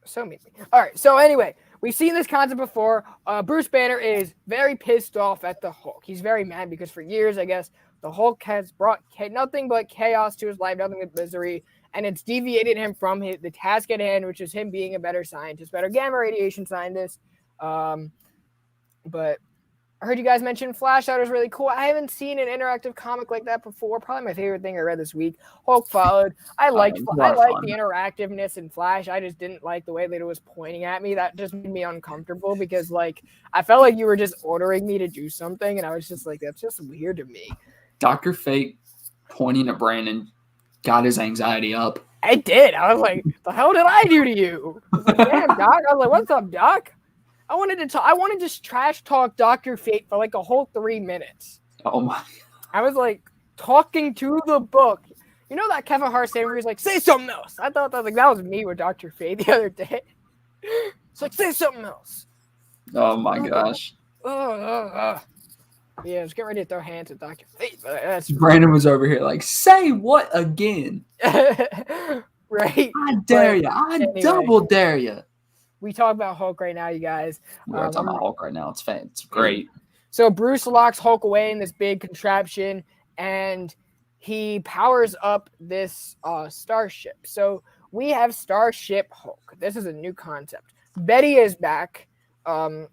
So mean. All right. So anyway, we've seen this concept before. Bruce Banner is very pissed off at the Hulk. He's very mad because for years, I guess, the Hulk has brought nothing but chaos to his life, nothing but misery, and it's deviated him from the task at hand, which is him being a better scientist, better gamma radiation scientist. But I heard you guys mention Flash. That was really cool. I haven't seen an interactive comic like that before. Probably my favorite thing I read this week. Hulk followed. I liked the interactiveness in Flash. I just didn't like the way that it was pointing at me. That just made me uncomfortable because, like, I felt like you were just ordering me to do something, and I was just like, that's just weird to me. Dr. Fate pointing at Brandon got his anxiety up. I did. I was like, the hell did I do to you? I was like, damn, Doc. I was like, what's up, Doc? I wanted to trash talk Dr. Fate for like a whole 3 minutes. Oh my! I was like talking to the book. You know that Kevin Hart saying where he's like, say something else. I thought that was me with Dr. Fate the other day. It's like, say something else. Oh my gosh. Yeah, I was getting ready to throw hands at Dr. Fate. But Brandon was over here like, say what again? Right? I dare you. Anyway, double dare you. We talk about Hulk right now, you guys. We're talking about Hulk right now. It's fun. It's great. So Bruce locks Hulk away in this big contraption, and he powers up this starship. So we have Starship Hulk. This is a new concept. Betty is back in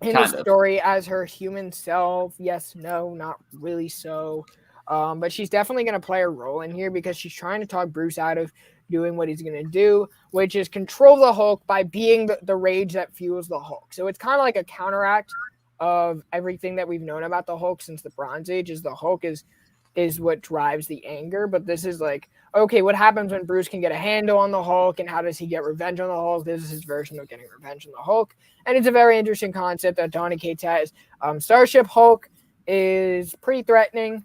the story as her human self. Yes, no, not really so. But she's definitely going to play a role in here because she's trying to talk Bruce out of doing what he's going to do, which is control the Hulk by being the rage that fuels the Hulk. So it's kind of like a counteract of everything that we've known about the Hulk since the Bronze Age. Is the Hulk is what drives the anger, but this is like, okay, what happens when Bruce can get a handle on the Hulk, and how does he get revenge on the Hulk? This is his version of getting revenge on the Hulk, and it's a very interesting concept that Donny Cates has. Starship Hulk is pretty threatening.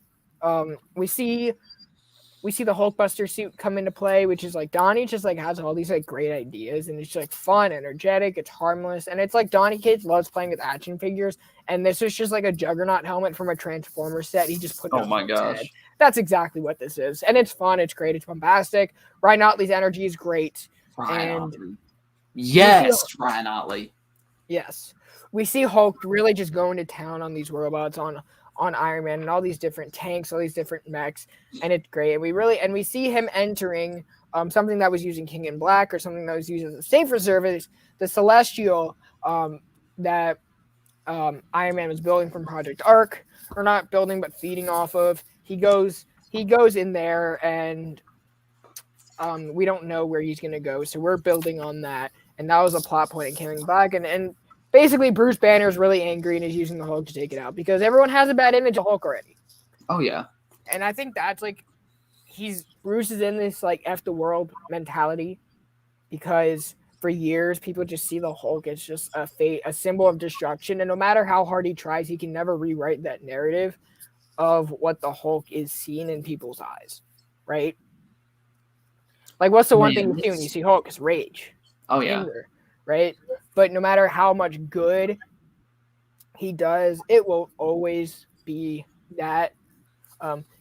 We see the Hulkbuster suit come into play, which is like Donny just like has all these like great ideas, and it's like fun, energetic, it's harmless, and it's like Donny Cates loves playing with action figures, and this is just like a Juggernaut helmet from a Transformers set. He just put. Oh my gosh, head. That's exactly what this is, and it's fun, it's great, it's bombastic. Ryan Otley's energy is great, Yes, Ryan Otley. Yes, we see Hulk really just going to town on these robots, on Iron Man and all these different tanks, all these different mechs, and it's great. And we see him entering something that was using King in Black, or something that was used as a safer service, the Celestial that Iron Man was building from Project Arc, or not building but feeding off of. He goes in there, and we don't know where he's gonna go, so we're building on that. And that was a plot point in King in Black, and basically, Bruce Banner is really angry and is using the Hulk to take it out because everyone has a bad image of Hulk already. Oh, yeah. And I think that's like, Bruce is in this like F the world mentality because for years people just see the Hulk as just a symbol of destruction. And no matter how hard he tries, he can never rewrite that narrative of what the Hulk is seen in people's eyes. Right? Like, what's the one thing you see when you see Hulk? Is rage. Oh, yeah. Anger. Right? But no matter how much good he does, it will always be that.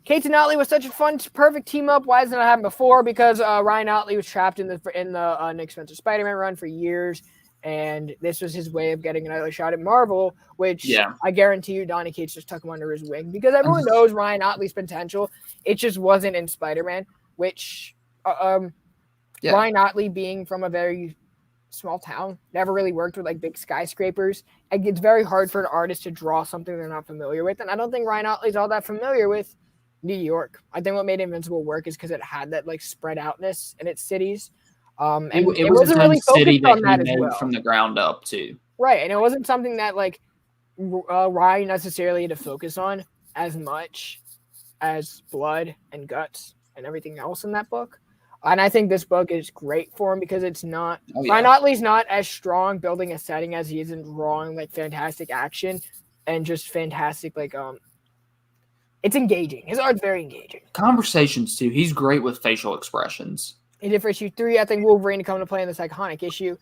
Cates and Otley was such a fun, perfect team up. Why hasn't it happened before? Because Ryan Otley was trapped in the Nick Spencer Spider-Man run for years, and this was his way of getting another shot at Marvel, which I guarantee you Donny Cates just took him under his wing because everyone knows Ryan Otley's potential. It just wasn't in Spider-Man, which Ryan Otley being from a very small town, never really worked with like big skyscrapers. It's very hard for an artist to draw something they're not familiar with, and I don't think Ryan Otley's all that familiar with New York. I think what made Invincible work is because it had that like spread outness in its cities. And it wasn't really focused on that as well. From the ground up too. Right, and it wasn't something that like Ryan necessarily had to focus on as much as blood and guts and everything else in that book. And I think this book is great for him because it's not Ryan Otley's not as strong building a setting as he is in drawing like fantastic action and just fantastic like it's engaging. His art's very engaging. Conversations too. He's great with facial expressions. He did for issue 3. I think Wolverine to come to play in this iconic issue.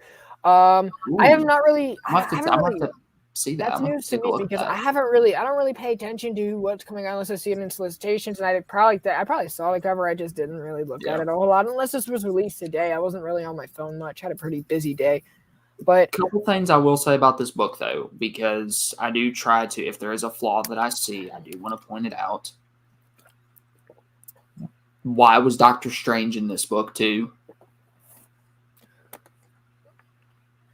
I have not really. I'm have to see that. That's news to me because I don't really pay attention to what's coming out unless I see it in solicitations, and I probably saw the cover. I just didn't really look at it a whole lot unless this was released today. I wasn't really on my phone much. Had a pretty busy day. But couple things I will say about this book, though, because I do try to, if there is a flaw that I see, I do want to point it out. Why was Doctor Strange in this book, too?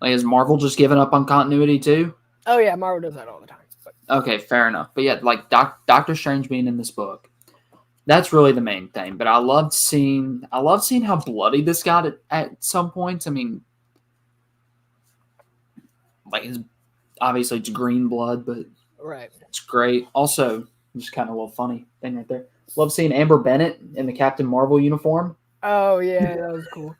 Like, has Marvel just given up on continuity, too? oh yeah, Marvel does that all the time. But Okay, fair enough. But yeah, like Doctor Strange being in this book, that's really the main thing. But I loved seeing how bloody this got at some points. I mean, like obviously it's green blood, but right. it's great. Also, just kind of a little funny thing right there. Love seeing Amber Bennett in the Captain Marvel uniform. Oh yeah, that was cool.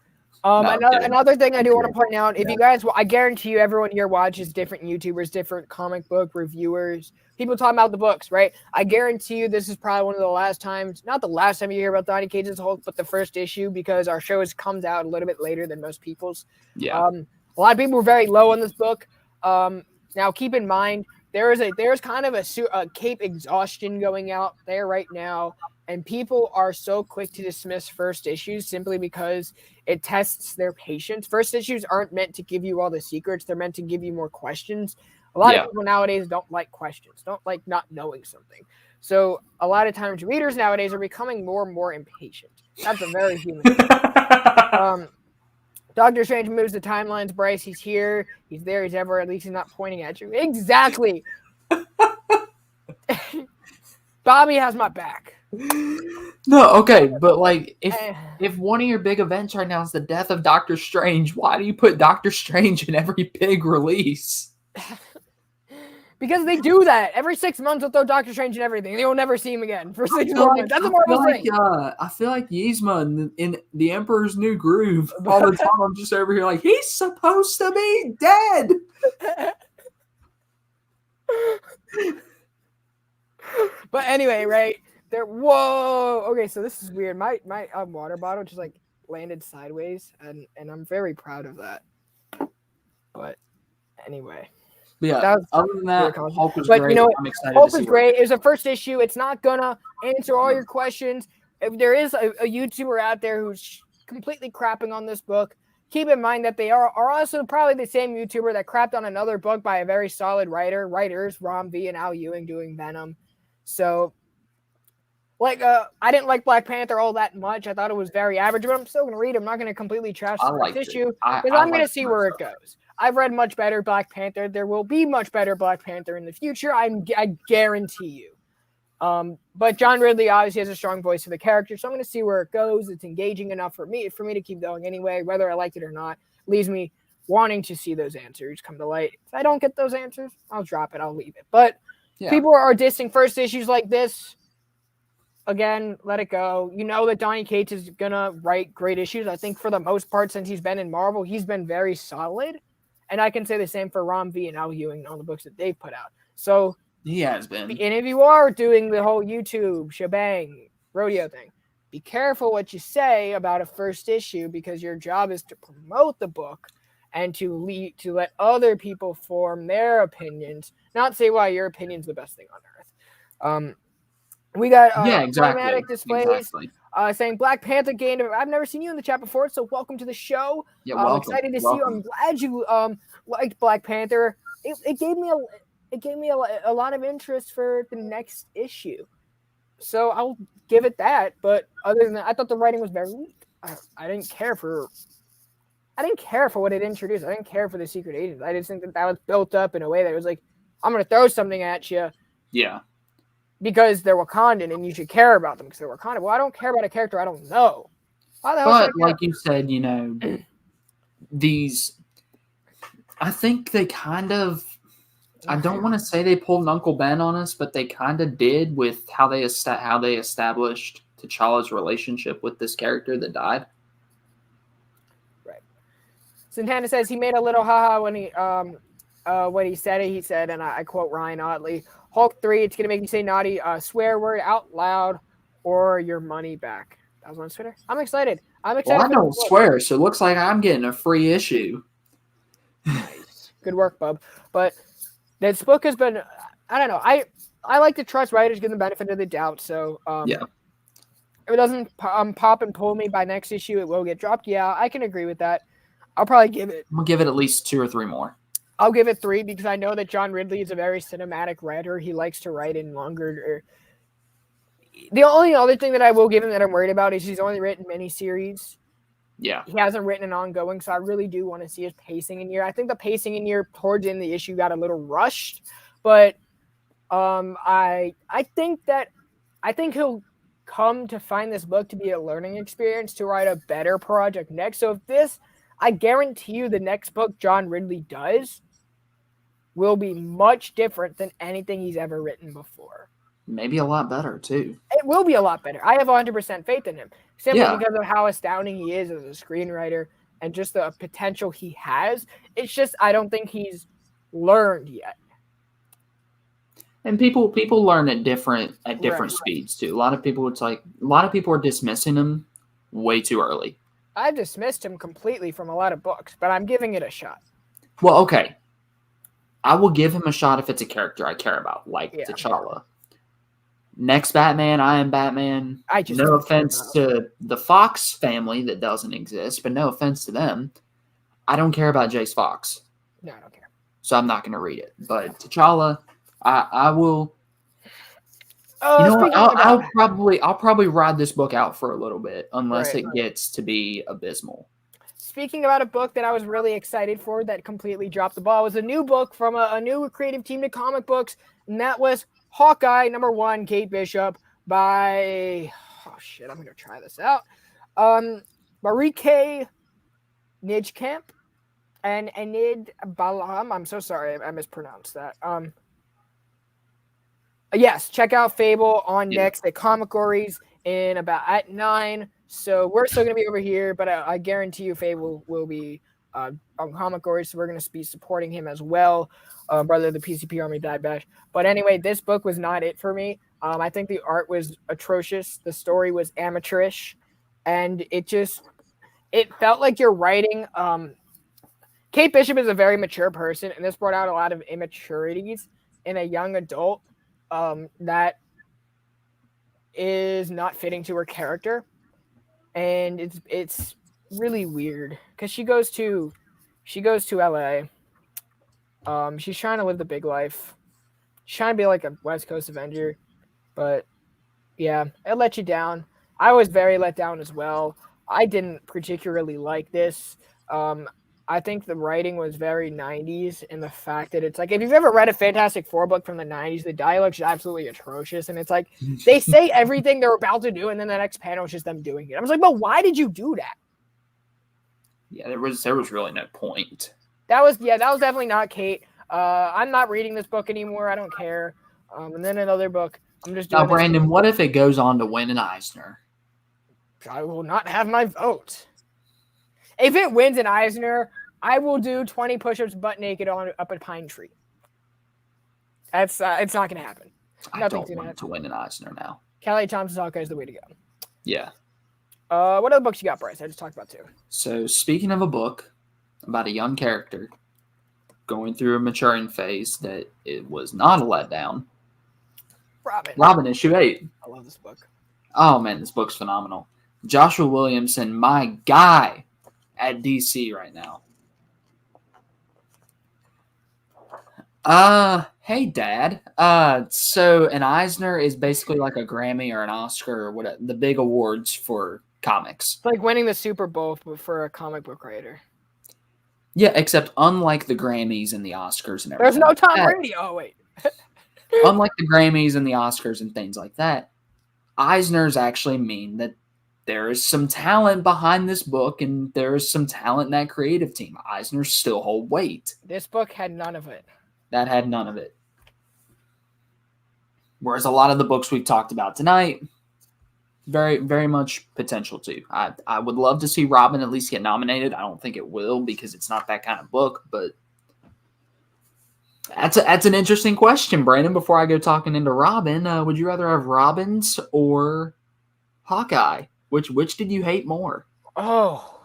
No, Another thing I do want to point out, if you guys, I guarantee you, everyone here watches different YouTubers, different comic book reviewers, people talking about the books, right? I guarantee you, this is probably one of the last times, not the last time you hear about Donny Cates' Hulk, but the first issue, because our show comes out a little bit later than most people's. Yeah. A lot of people were very low on this book. Now keep in mind, there's kind of a cape exhaustion going out there right now. And people are so quick to dismiss first issues simply because it tests their patience. First issues aren't meant to give you all the secrets. They're meant to give you more questions. A lot of people nowadays don't like questions, don't like not knowing something. So a lot of times readers nowadays are becoming more and more impatient. That's a very human thing. Doctor Strange moves the timelines, Bryce. He's here. He's there. He's ever. At least he's not pointing at you. Exactly. Bobby has my back. No, okay, but like if one of your big events right now is the death of Doctor Strange, why do you put Doctor Strange in every big release? Because they do that. Every 6 months they'll throw Doctor Strange in everything. They will never see him again for 6 months. That's a Marvel thing. I feel like Yzma in The Emperor's New Groove all the time. I'm just over here like, he's supposed to be dead. But anyway, right? Whoa. Okay, so this is weird. My water bottle just like landed sideways, and I'm very proud of that. But anyway. But yeah, other than that, Hulk was great. You know, I'm excited Hulk was great. It was a first issue. It's not gonna answer all your questions. If there is a YouTuber out there who's completely crapping on this book, keep in mind that they are also probably the same YouTuber that crapped on another book by a very solid writers, Rom V and Al Ewing doing Venom. So, like, I didn't like Black Panther all that much. I thought it was very average, but I'm still going to read it. I'm not going to completely trash the issue because I'm going to see where it goes. I've read much better Black Panther. There will be much better Black Panther in the future. I guarantee you. But John Ridley obviously has a strong voice for the character, so I'm going to see where it goes. It's engaging enough for me to keep going anyway, whether I liked it or not. Leaves me wanting to see those answers come to light. If I don't get those answers, I'll drop it. I'll leave it. But people are dissing first issues like this. Again, let it go. You know that Donny Cates is going to write great issues. I think for the most part, since he's been in Marvel, he's been very solid. And I can say the same for Rom V and Al Ewing and all the books that they've put out. So he has been. And if you are doing the whole YouTube shebang rodeo thing, be careful what you say about a first issue because your job is to promote the book and to let other people form their opinions, not say why your opinion's the best thing on earth. We got cinematic displays saying Black Panther gained. I've never seen you in the chat before, so welcome to the show. I'm excited to see you. I'm glad you liked Black Panther. It gave me a lot of interest for the next issue, so I'll give it that. But other than that, I thought the writing was very weak. I didn't care for what it introduced. I didn't care for the secret agents. I just think that was built up in a way that was like, I'm gonna throw something at you. Yeah. Because they're Wakandan and you should care about them because they're Wakandan. Well, I don't care about a character I don't know. But like you said, you know, I think they kind of, I don't want to say they pulled an Uncle Ben on us, but they kind of did with how they established T'Challa's relationship with this character that died. Right. Santana says he made a little haha when he said it. He said, and I quote Ryan Otley, Hulk 3, it's going to make you say naughty swear word out loud or your money back. That was on Twitter. I'm excited. Well, I don't swear, so it looks like I'm getting a free issue. Nice. Good work, bub. But this book has been, I don't know. I like to trust writers, give them the benefit of the doubt. So if it doesn't pop and pull me by next issue, it will get dropped. Yeah, I can agree with that. I'll probably give it. I'm gonna give it at least 2 or 3 more. I'll give it 3 because I know that John Ridley is a very cinematic writer. He likes to write in longer. The only other thing that I will give him that I'm worried about is he's only written miniseries. Yeah. He hasn't written an ongoing, so I really do want to see his pacing in here. I think the pacing in here towards the end of the issue got a little rushed, but I think he'll come to find this book to be a learning experience to write a better project next. So if this, I guarantee you the next book John Ridley does will be much different than anything he's ever written before. Maybe a lot better, too. It will be a lot better. I have 100% faith in him, simply because of how astounding he is as a screenwriter and just the potential he has. It's just I don't think he's learned yet. And people learn at different speeds, too. A lot of people are dismissing him way too early. I dismissed him completely from a lot of books, but I'm giving it a shot. Well, okay. I will give him a shot if it's a character I care about, like T'Challa. Next Batman, I Am Batman. No offense to the Fox family that doesn't exist, but no offense to them. I don't care about Jace Fox. No, I don't care. So I'm not going to read it. But T'Challa, I will. I'll probably ride this book out for a little bit, unless it gets to be abysmal. Speaking about a book that I was really excited for that completely dropped the ball, was a new book from a new creative team to comic books, and that was Hawkeye #1, Kate Bishop by I'm gonna try this out. Marieke Nijkamp and Enid Balam. I'm so sorry, I mispronounced that. Yes, check out Fable on next at Comic Gories at 9. So we're still gonna be over here, but I guarantee you Fable will be on Comic Gories, so we're gonna be supporting him as well. Brother of the PCP Army Bad Bash. But anyway, this book was not it for me. I think the art was atrocious. The story was amateurish. And it felt like you're writing. Kate Bishop is a very mature person, and this brought out a lot of immaturities in a young adult that is not fitting to her character. And it's really weird because she goes to LA. She's trying to live the big life. She's trying to be like a West Coast Avenger, but yeah, it let you down. I was very let down as well. I didn't particularly like this. I think the writing was very 90s in the fact that it's like, if you've ever read a Fantastic Four book from the 90s, the dialogue is absolutely atrocious. And it's like, they say everything they're about to do, and then the next panel is just them doing it. I was like, but why did you do that? Yeah, there was really no point. That was definitely not Kate. I'm not reading this book anymore. I don't care. And then another book. I'm just doing now, Brandon, what if it goes on to win an Eisner? I will not have my vote. If it wins an Eisner, I will do 20 push-ups butt naked up a pine tree. That's it's not going to happen. I don't want it to win an Eisner now. Kelly Thompson's Hawkeye is the way to go. Yeah. What other books you got, Bryce? I just talked about 2. So, speaking of a book about a young character going through a maturing phase that it was not a letdown. Robin issue 8. I love this book. Oh, man, this book's phenomenal. Joshua Williamson, my guy at DC right now. Hey, Dad. So an Eisner is basically like a Grammy or an Oscar or whatever, the big awards for comics. It's like winning the Super Bowl for a comic book writer. Yeah, except unlike the Grammys and the Oscars and everything. There's no Tom Brady. Oh, wait. Unlike the Grammys and the Oscars and things like that, Eisners actually mean that there is some talent behind this book and there is some talent in that creative team. Eisners still hold weight. This book had none of it. That had none of it. Whereas a lot of the books we've talked about tonight, very, very much potential to. I would love to see Robin at least get nominated. I don't think it will because it's not that kind of book, but that's an interesting question, Brandon. Before I go talking into Robin, would you rather have Robins or Hawkeye? Which did you hate more? Oh,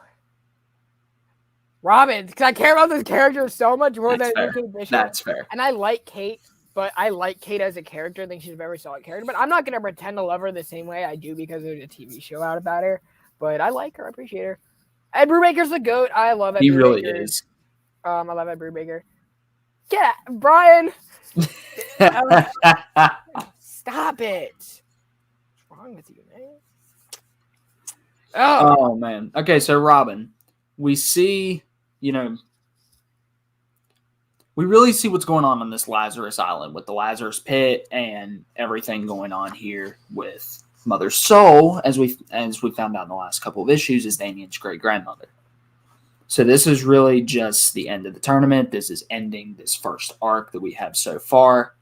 Robin, because I care about this character so much more than Kate Bishop. That's fair. And I like Kate, but I like Kate as a character. I think she's a very solid character. But I'm not going to pretend to love her the same way I do because there's a TV show out about her. But I like her. I appreciate her. Ed Brubaker's the GOAT. I love Ed He Brubaker. really is. I love Ed Brubaker. Yeah, Brian. Stop it. What's wrong with you, man? Oh man. Okay, so Robin, we see, we really see what's going on this Lazarus Island with the Lazarus Pit and everything going on here with Mother Soul, as we found out in the last couple of issues, is Damien's great grandmother. So this is really just the end of the tournament. This is ending this first arc that we have so far.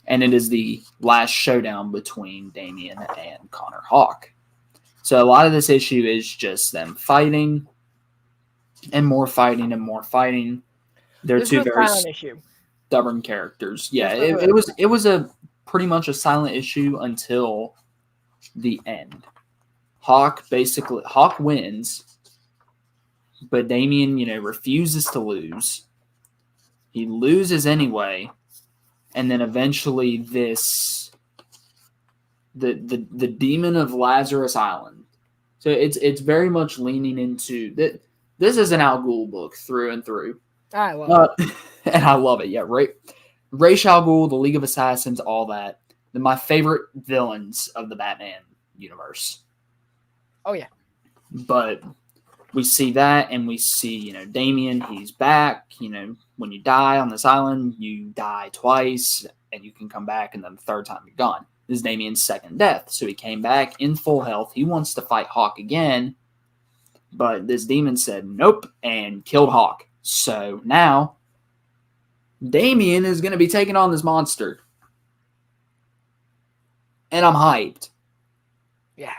And it is the last showdown between Damien and Connor Hawke. So a lot of this issue is just them fighting and more fighting and more fighting. They're this two was very a silent issue. stubborn characters. Yeah, it was a pretty much a silent issue until the end. Hawke wins, but Damien, refuses to lose. He loses anyway, and then eventually the demon of Lazarus Island. So it's very much leaning into that. This is an Al Ghul book through and through. I love it. And I love it. Yeah, Ra's al Ghul, the League of Assassins, all that. They're my favorite villains of the Batman universe. Oh yeah. But we see that, and we see, Damien, he's back. When you die on this island, you die twice, and you can come back, and then the third time you're gone. This is Damien's second death. So he came back in full health. He wants to fight Hawke again, but this demon said nope and killed Hawke. So now Damien is going to be taking on this monster. And I'm hyped. Yeah.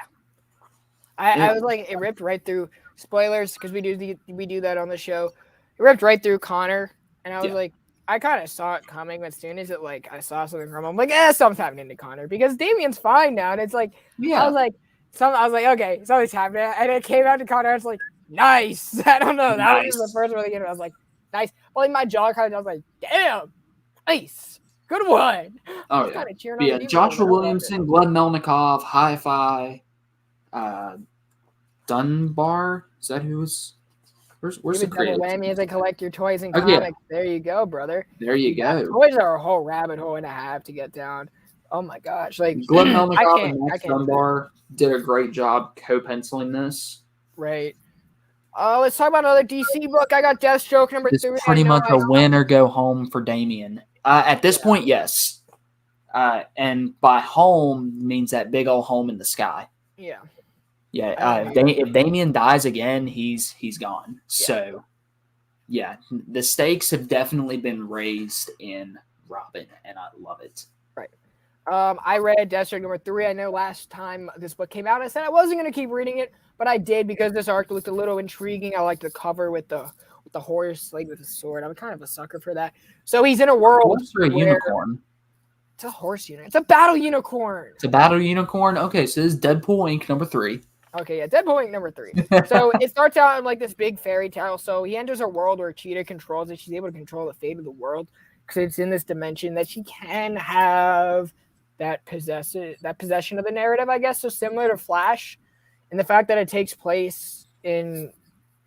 I was like, it ripped right through. Spoilers, because we do that on the show. It ripped right through Connor, and I was like, I kind of saw it coming, but as soon as I saw something from him, I'm like, something's happening to Connor because Damien's fine now, and it's like, I was like, okay, something's happening, and it came out to Connor. I was like, nice. I don't know, that was the first one again. I was like, nice. Well, like my jaw kind of, I was like, damn, nice, good one. Oh yeah, Joshua Williamson, Gleb Melnikov, Hi-Fi, Dunbar. Is that who was? Where's the creative? Whammy as I collect your toys and comics. Yeah. There you go, brother. There you go. Toys are a whole rabbit hole and a half to get down. Oh my gosh! Like Gleb Melnikov and Max Dunbar did a great job co-penciling this. Right. Let's talk about another DC book. I got Deathstroke number 3. It's pretty much a win or go home for Damien. At this point, yes. And by home means that big old home in the sky. Yeah. Yeah, if Damien dies again, he's gone. Yeah. So, yeah, the stakes have definitely been raised in Robin, and I love it. Right. I read Deathstroke number 3. I know last time this book came out, I said I wasn't going to keep reading it, but I did because this arc looked a little intriguing. I liked the cover with the horse Slade with a sword. I'm kind of a sucker for that. So he's in a world where unicorn. It's a horse unicorn. It's a battle unicorn. It's a battle unicorn. Okay, so this is Deadpool Inc. number 3. Okay, yeah, Deadpool Inc. number 3. So it starts out in like this big fairy tale. So he enters a world where Cheetah controls it. She's able to control the fate of the world because it's in this dimension that she can have that possession of the narrative, I guess. So similar to Flash, and the fact that it takes place in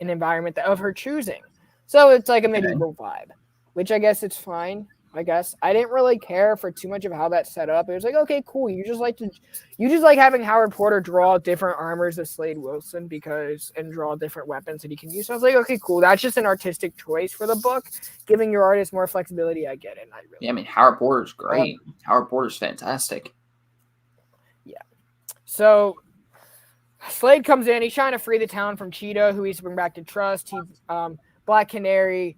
an environment of her choosing. So it's like a medieval vibe, which I guess it's fine. I guess I didn't really care for too much of how that's set up. It was like, okay, cool. You just like having Howard Porter draw different armors of Slade Wilson and draw different weapons that he can use. So I was like, okay, cool. That's just an artistic choice for the book, giving your artist more flexibility. I get it. I mean, Howard Porter's great. Howard Porter's fantastic. Yeah. So Slade comes in. He's trying to free the town from Cheetah, who he's to bring back to trust. Black Canary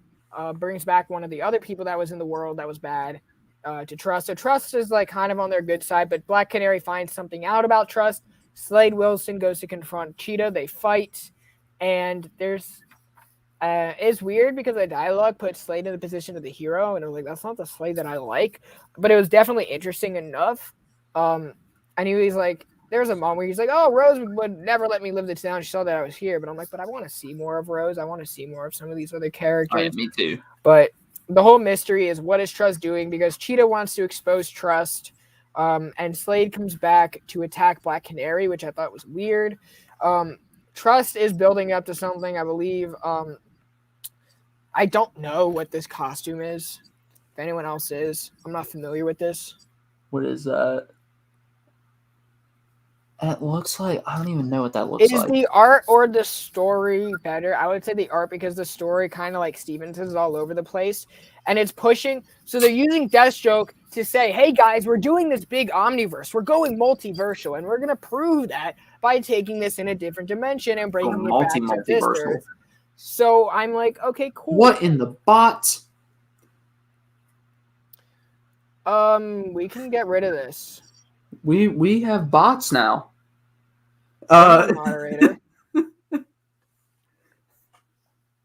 brings back one of the other people that was in the world that was bad to Trust. So Trust is like kind of on their good side, but Black Canary finds something out about Trust. Slade Wilson goes to confront Cheetah. They fight, and there's it's weird because the dialogue puts Slade in the position of the hero, and I was like, that's not the Slade that I like, but it was definitely interesting enough. And he was like, there's a moment where he's like, oh, Rose would never let me live this down. She saw that I was here. But I'm like, but I want to see more of Rose. I want to see more of some of these other characters. Right, me too. But the whole mystery is, what is Trust doing? Because Cheetah wants to expose Trust. And Slade comes back to attack Black Canary, which I thought was weird. Trust is building up to something, I believe. I don't know what this costume is. If anyone else is, I'm not familiar with this. What is that? It looks like I don't even know what that looks Is like. the art or the story better? I would say the art, because the story kind of like Stevenson's all over the place, and it's pushing. So they're using Deathstroke to say, "Hey guys, we're doing this big omniverse. We're going multiversal, and we're gonna prove that by taking this in a different dimension and breaking it back to this Multiversal. Earth." So I'm like, okay, cool. What in the bots? We can get rid of this. We have bots now. Moderator.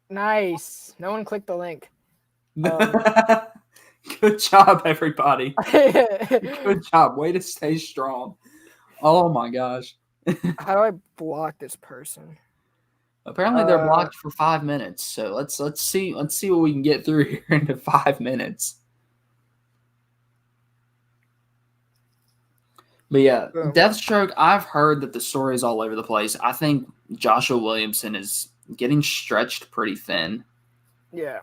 Nice. No one clicked the link. Good job, everybody. Good job. Way to stay strong. Oh my gosh. How do I block this person? Apparently they're blocked for 5 minutes. So let's see what we can get through here into 5 minutes. But yeah, Deathstroke, I've heard that the story is all over the place. I think Joshua Williamson is getting stretched pretty thin. Yeah.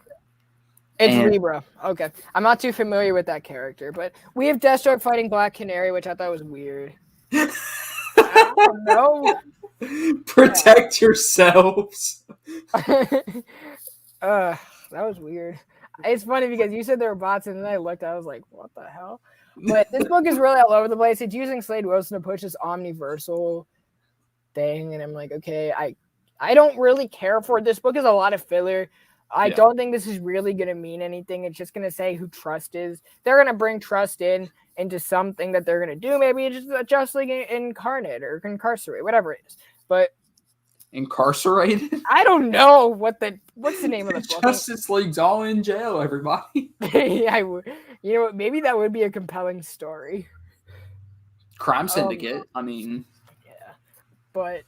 It's Libra. Okay. I'm not too familiar with that character, but we have Deathstroke fighting Black Canary, which I thought was weird. I don't know. Protect yourselves. That was weird. It's funny because you said there were bots, and then I looked, I was like, what the hell? But this book is really all over the place. It's using Slade Wilson to push this omniversal thing, and I'm like, okay, I don't really care for it. This book is a lot of filler. I don't think this is really going to mean anything. It's just going to say who Trust is. They're going to bring Trust into something that they're going to do. Maybe it's just like incarnate or incarcerate, whatever it is. But incarcerated? I don't know what's the name of the book. Justice League's all in jail, everybody. You know what? Maybe that would be a compelling story. Crime Syndicate. I mean, yeah, but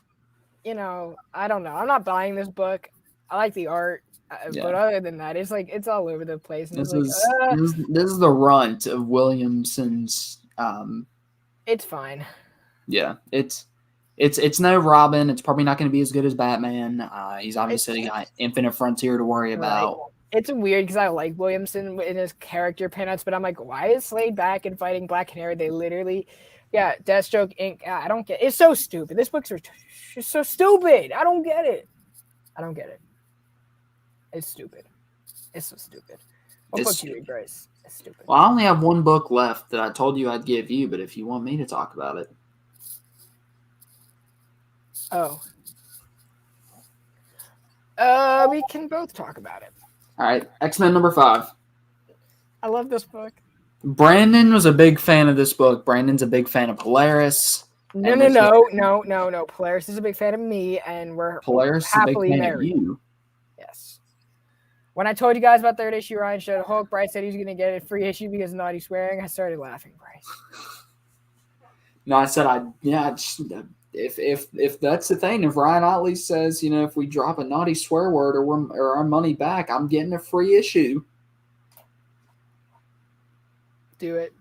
you know, I don't know. I'm not buying this book. I like the art, but other than that, it's like it's all over the place. And this is the runt of Williamson's. It's fine. Yeah, it's no Robin. It's probably not going to be as good as Batman. He's obviously got Infinite Frontier to worry about. Right. It's weird because I like Williamson in his character pinouts, but I'm like, why is Slade back and fighting Black Canary? They literally, Deathstroke Inc. I don't get it. It's so stupid. This book's just so stupid. I don't get it. It's stupid. It's so stupid. What book do you read, Bryce? It's stupid. Well, I only have one book left that I told you I'd give you, but if you want me to talk about it. Oh. We can both talk about it. All right, Xmen number 5. I love this book. Brandon was a big fan of this book. Brandon's a big fan of Polaris. No. Polaris is a big fan of me, and we're happily married. Of you. Yes. When I told you guys about third issue, Ryan showed Hulk. Bryce said he was going to get a free issue because of naughty swearing. I started laughing, Bryce. No, I said if that's the thing, if Ryan Otley says, if we drop a naughty swear word or our money back, I'm getting a free issue. Do it.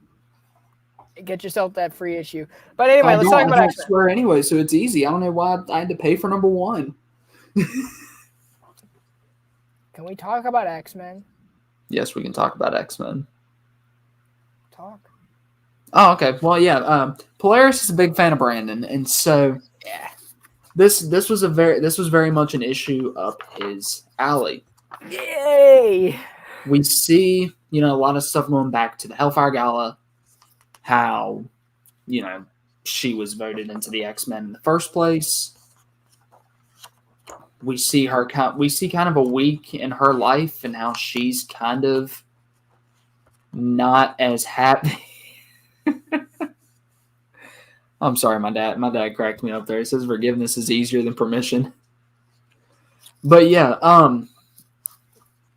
Get yourself that free issue. But anyway, let's talk about X-Men. I swear anyway, so it's easy. I don't know why I had to pay for number 1. Can we talk about X-Men? Yes, we can talk about X-Men. Talk. Oh, okay. Well, yeah. Polaris is a big fan of Brandon, and so this was very much an issue up his alley. Yay! We see a lot of stuff going back to the Hellfire Gala, how she was voted into the X-Men in the first place. We see kind of a week in her life and how she's kind of not as happy. I'm sorry, my dad cracked me up there. He says forgiveness is easier than permission. But yeah,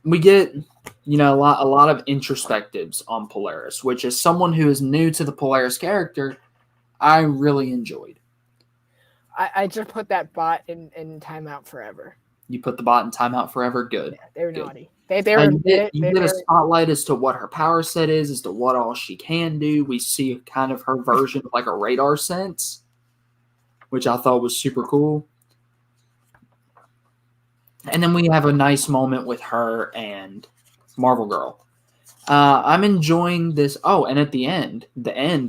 we get a lot of introspectives on Polaris, which is someone who is new to the Polaris character, I really enjoyed. I just put that bot in timeout forever. You put the bot in timeout forever? Good. Yeah, they were good. naughty. You get a spotlight as to what her power set is, as to what all she can do. We see kind of her version of like a radar sense, which I thought was super cool. And then we have a nice moment with her and Marvel Girl. I'm enjoying this. Oh, and at the end,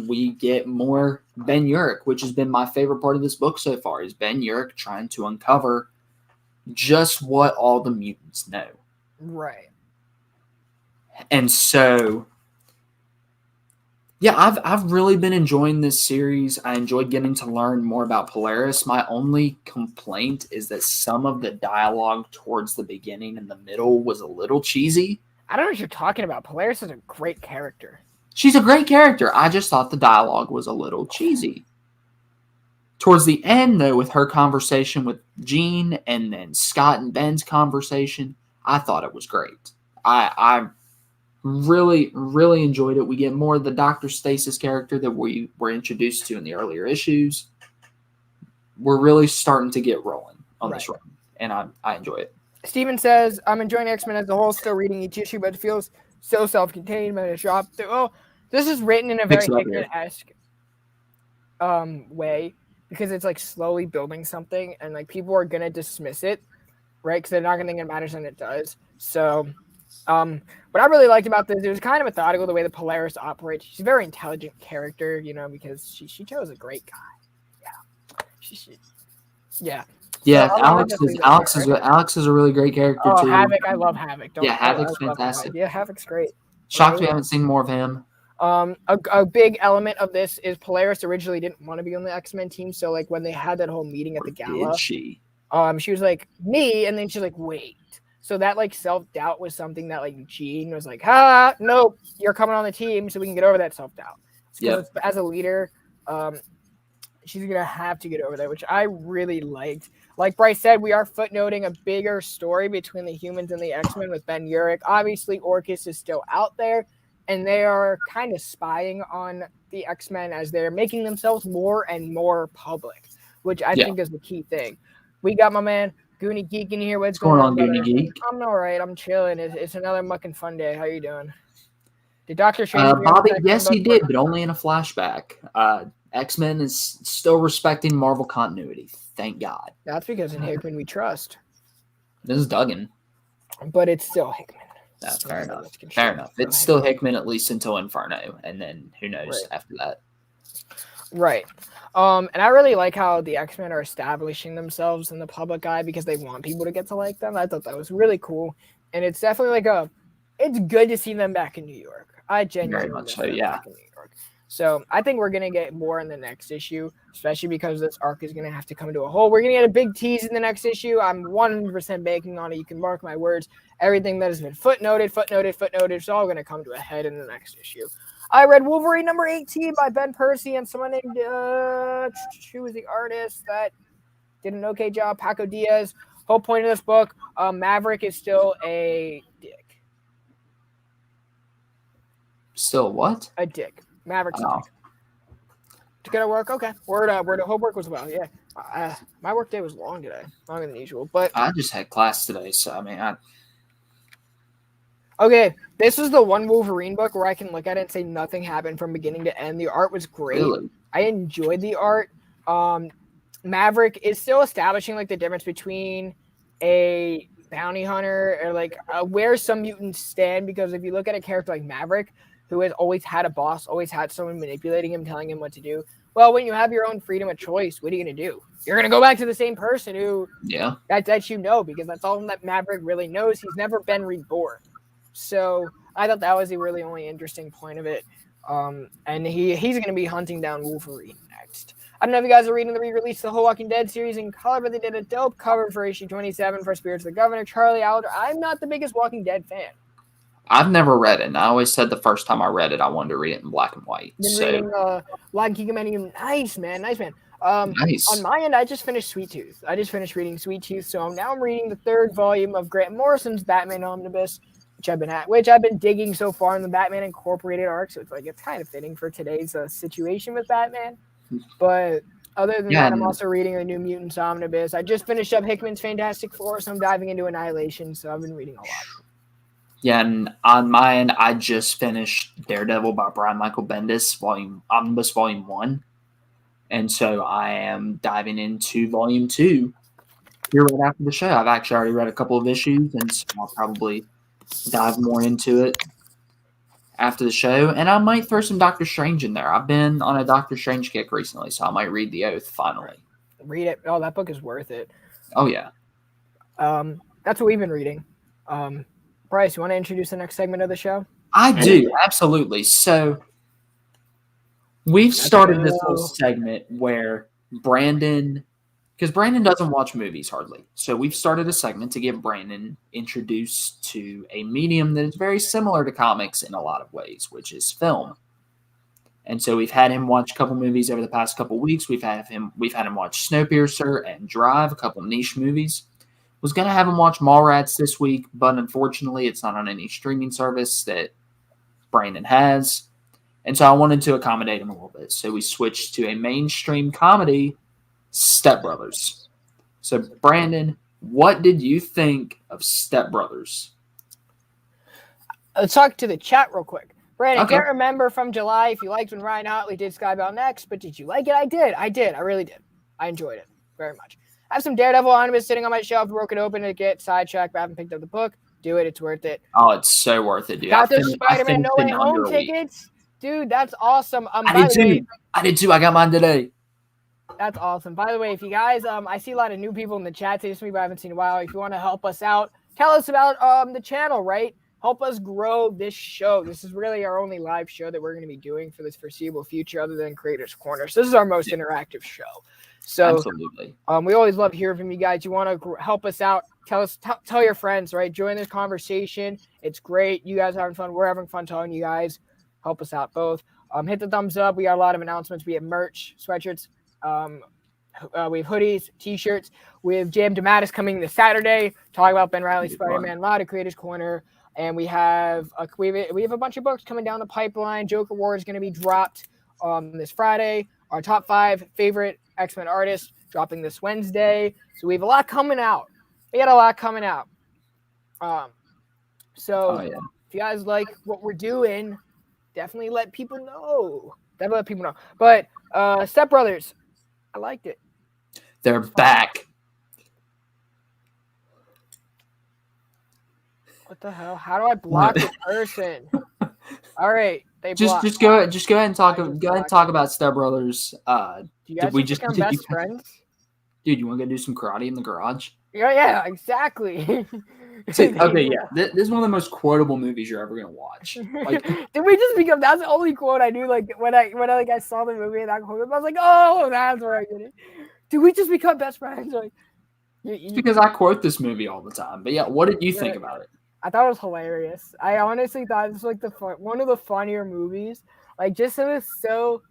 we get more Ben Urich, which has been my favorite part of this book so far, is Ben Urich trying to uncover just what all the mutants know. Right. And so, yeah, I've really been enjoying this series. I enjoyed getting to learn more about Polaris. My only complaint is that some of the dialogue towards the beginning and the middle was a little cheesy. I don't know what you're talking about. Polaris is a great character. She's a great character. I just thought the dialogue was a little cheesy. Towards the end, though, with her conversation with Jean and then Scott and Ben's conversation, I thought it was great. I really, really enjoyed it. We get more of the Dr. Stasis character that we were introduced to in the earlier issues. We're really starting to get rolling on this run, and I enjoy it. Steven says, I'm enjoying X-Men as a whole, still reading each issue, but it feels so self-contained when it's dropped. Oh, this is written in a very Hickman-esque way, because it's like slowly building something, and like people are going to dismiss it, right? Because they're not going to think it matters, and it does. So what I really liked about this, it was kind of methodical the way the Polaris operates. She's a very intelligent character, because she chose a great guy. Yeah. Yeah, so Alex is a really great character too. Havoc, I love Havoc. Havoc's fantastic. Yeah, Havoc's great. Shocked we haven't seen more of him. A big element of this is Polaris originally didn't want to be on the X-Men team, so like when they had that whole meeting at the gala, did she? She was like, me, and then she's like, wait. So that like self-doubt was something that like Jean was like, nope, you're coming on the team so we can get over that self-doubt. Yep. As a leader, she's gonna have to get over that, which I really liked. Like Bryce said, we are footnoting a bigger story between the humans and the X-Men with Ben Urich. Obviously, Orchis is still out there, and they are kind of spying on the X-Men as they're making themselves more and more public, which I think is the key thing. We got my man Goonie Geek in here. What's going on, Goonie Geek? I'm all right. I'm chilling. It's another mucking fun day. How you doing? Did Dr. Strange? Bobby, yes, he did, but only in a flashback. X-Men is still respecting Marvel continuity. Thank God. That's because in Hickman we trust. This is Duggan. But it's still Hickman. That's fair enough. Fair enough. It's still Hickman at least until Inferno, and then who knows after that. Right. And I really like how the X-Men are establishing themselves in the public eye because they want people to get to like them. I thought that was really cool. And it's definitely it's good to see them back in New York. I genuinely very much so, yeah. Back in New York. So I think we're going to get more in the next issue, especially because this arc is going to have to come to a halt. We're going to get a big tease in the next issue. I'm 100% banking on it. You can mark my words. Everything that has been footnoted, it's all going to come to a head in the next issue. I read Wolverine number 18 by Ben Percy and someone named, who was the artist that did an okay job, Paco Diaz. Whole point of this book, Maverick is still a dick. Still what? A dick. Maverick's a dick. To get to work? Okay. Word hope work was well, yeah. My work day was long today. Longer than usual. But I just had class today, so I mean, Okay, this was the one Wolverine book where I can look at it and say nothing happened from beginning to end. The art was great. Really? I enjoyed the art. Maverick is still establishing like the difference between a bounty hunter or like where some mutants stand, because if you look at a character like Maverick, who has always had a boss, always had someone manipulating him, telling him what to do. Well, when you have your own freedom of choice, what are you going to do? You're going to go back to the same person who that because that's all that Maverick really knows. He's never been reborn. So I thought that was the really only interesting point of it. And he's going to be hunting down Wolverine next. I don't know if you guys are reading the re-release of the whole Walking Dead series in color, but they did a dope cover for issue 27 for Spirits of the Governor, Charlie Alder. I'm not the biggest Walking Dead fan. I've never read it, and I always said the first time I read it, I wanted to read it in black and white. Been reading Lion King Menu. Nice, man. Nice. On my end, I just finished Sweet Tooth. I just finished reading Sweet Tooth, so I'm reading the third volume of Grant Morrison's Batman Omnibus, which I've been digging so far in the Batman Incorporated arc, so it's kind of fitting for today's situation with Batman. But other than that, I'm also reading the new Mutants Omnibus. I just finished up Hickman's Fantastic Four, so I'm diving into Annihilation, so I've been reading a lot. Yeah, and on my end, I just finished Daredevil by Brian Michael Bendis, Omnibus Volume 1. And so I am diving into Volume 2 here right after the show. I've actually already read a couple of issues, and so I'll probably dive more into it after the show. And I might throw some Doctor Strange in there. I've been on a Doctor Strange kick recently, so I might read The Oath finally. Read it. Oh, that book is worth it. Oh, yeah. That's what we've been reading. Bryce, you want to introduce the next segment of the show? I do, absolutely. So we've started this little segment where Brandon, because Brandon doesn't watch movies hardly, so we've started a segment to get Brandon introduced to a medium that is very similar to comics in a lot of ways, which is film. And so we've had him watch a couple movies over the past couple weeks. We've had him watch Snowpiercer and Drive, a couple niche movies. Was going to have him watch Mallrats this week, but unfortunately it's not on any streaming service that Brandon has. And so I wanted to accommodate him a little bit. So we switched to a mainstream comedy, Step Brothers. So Brandon, what did you think of Step Brothers? Let's talk to the chat real quick. Brandon, Okay. I can't remember from July if you liked when Ryan Otley did Skybound Next, but did you like it? I did. I really did. I enjoyed it very much. I have some Daredevil Omnibus sitting on my shelf, broke it open to get sidetracked, but I haven't picked up the book. Do it. It's worth it. Oh, it's so worth it, dude. Got the Spider-Man No Way Home tickets. Dude, that's awesome. I did too. I got mine today. That's awesome. By the way, if you guys, I see a lot of new people in the chat today, some people I haven't seen in a while. If you want to help us out, tell us about the channel, right? Help us grow this show. This is really our only live show that we're going to be doing for this foreseeable future other than Creators Corner. So this is our most interactive show. So absolutely. We always love hearing from you guys. You want to help us out, tell your friends, right? Join this conversation. It's great. You guys are having fun. We're having fun telling you guys. Help us out both. Hit the thumbs up. We got a lot of announcements. We have merch, sweatshirts. We have hoodies, t-shirts. We have Jam Dematis coming this Saturday. Talk about Reilly Spider-Man, a lot of Creators Corner. And we have a bunch of books coming down the pipeline. Joker War is going to be dropped this Friday. Our top 5 favorite Xmen artists dropping this Wednesday. So we have a lot coming out. We got a lot coming out. If you guys like what we're doing, definitely let people know. But Step Brothers, I liked it. They're back. What the hell? How do I block the person? All right, they blocked. Just go ahead and talk. Go ahead and talk about Step Brothers. Do you guys become best friends? Dude, you want to go do some karate in the garage? Yeah, exactly. Okay, yeah. This is one of the most quotable movies you're ever gonna watch. Like, did we just become? That's the only quote I knew. Like when I saw the movie and that quote, I was like, oh, that's where I get it. Did we just become best friends? Like, it's because I quote this movie all the time. But yeah, what did you think about it? I thought it was hilarious. I honestly thought it was like one of the funnier movies. Like, just it was so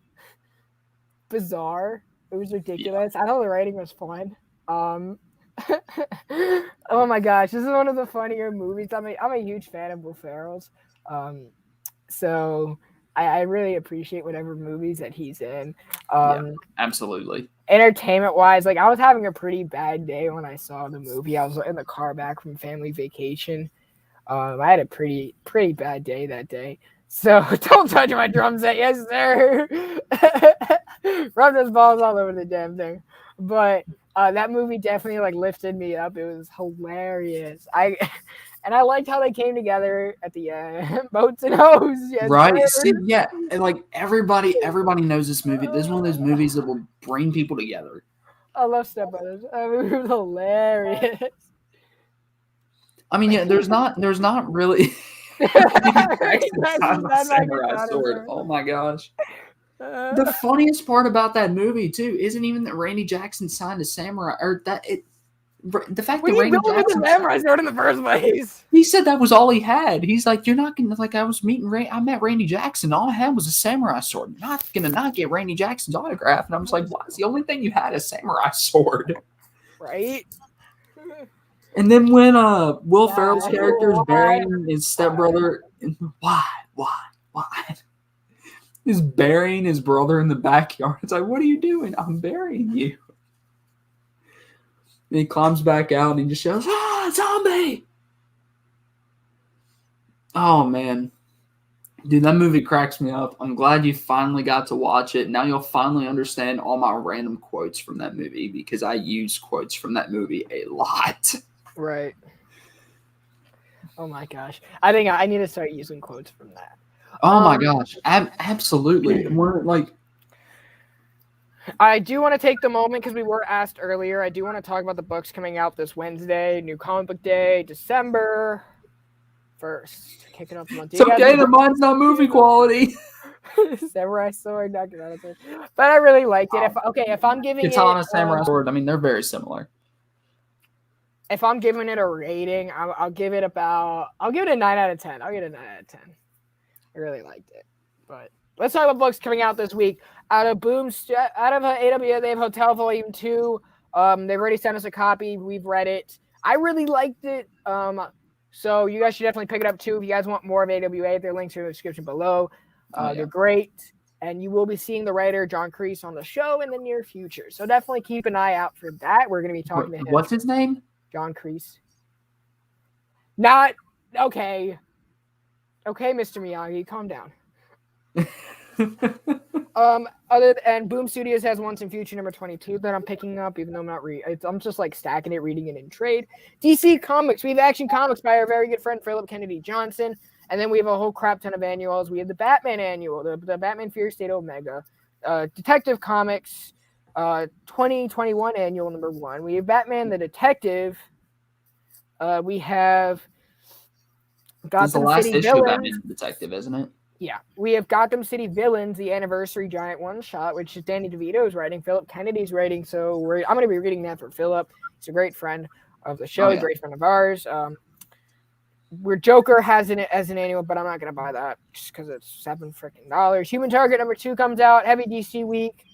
bizarre. It was ridiculous. Yeah. I thought the writing was fun. Oh my gosh, this is one of the funnier movies. I'm a huge fan of Will Ferrell's. So I really appreciate whatever movies that he's in. Yeah, absolutely. Entertainment wise, like I was having a pretty bad day when I saw the movie. I was in the car back from family vacation. I had a pretty bad day that day. So don't touch my drum set, yes sir. Rub those balls all over the damn thing. But that movie definitely like lifted me up. It was hilarious. I liked how they came together at the end. Boats and hoes. Yes, right. See, yeah. And like everybody knows this movie. This is one of those movies that will bring people together. I love Step Brothers. It was hilarious. I mean, yeah, there's not really samurai sword. Oh my gosh. The funniest part about that movie too isn't even that Randy Jackson signed a samurai, or that it. The fact that Randy Jackson samurai sword in the first place. He said that was all he had. He's like, you're not gonna like. I met Randy Jackson. All I had was a samurai sword. I'm not gonna not get Randy Jackson's autograph. And I was like, why is the only thing you had a samurai sword? Right. And then when Will Ferrell's character is burying his stepbrother, why? He's burying his brother in the backyard. It's like, what are you doing? I'm burying you. And he climbs back out and he just yells, zombie! Oh, man. Dude, that movie cracks me up. I'm glad you finally got to watch it. Now you'll finally understand all my random quotes from that movie because I use quotes from that movie a lot. Right. Oh my gosh. I think I need to start using quotes from that. Oh my gosh. Absolutely. We're like, I do want to take the moment because we were asked earlier. I do want to talk about the books coming out this Wednesday, New Comic Book Day, December 1st. Kicking off the month. It's okay that mine's not movie quality. Samurai Sword, Dr. Dinosaur. But I really liked it. If I'm giving Katana, it Samurai Sword, I mean, they're very similar. If I'm giving it a rating, I'll give it a 9 out of 10. I'll give it a 9 out of 10. I really liked it. But let's talk about books coming out this week. Out of AWA, they have Hotel Volume 2. They've already sent us a copy. We've read it. I really liked it. So you guys should definitely pick it up too. If you guys want more of AWA, their links are in the description below. They're great. And you will be seeing the writer, John Kreese, on the show in the near future. So definitely keep an eye out for that. We're going to be talking to him. What's his name? John Kreese. Not okay. Okay, Mr. Miyagi, calm down. Boom Studios has Once and Future number 22 that I'm picking up, even though I'm not I'm just like stacking it, reading it in trade. DC Comics, we have Action Comics by our very good friend Philip Kennedy Johnson, and then we have a whole crap ton of annuals. We have the Batman annual, the Batman Fury State Omega, Detective Comics, 2021 annual number 1. We have Batman the Detective. We have Gotham City Villains. Batman the Detective, isn't it? Yeah, we have Gotham City Villains, the anniversary giant one-shot, which is Danny DeVito's writing, Philip Kennedy's writing. So I'm going to be reading that for Philip. He's a great friend of the show, great friend of ours. Where Joker has it as an annual, but I'm not going to buy that just because it's $7 Human Target number 2 comes out, Heavy DC Week,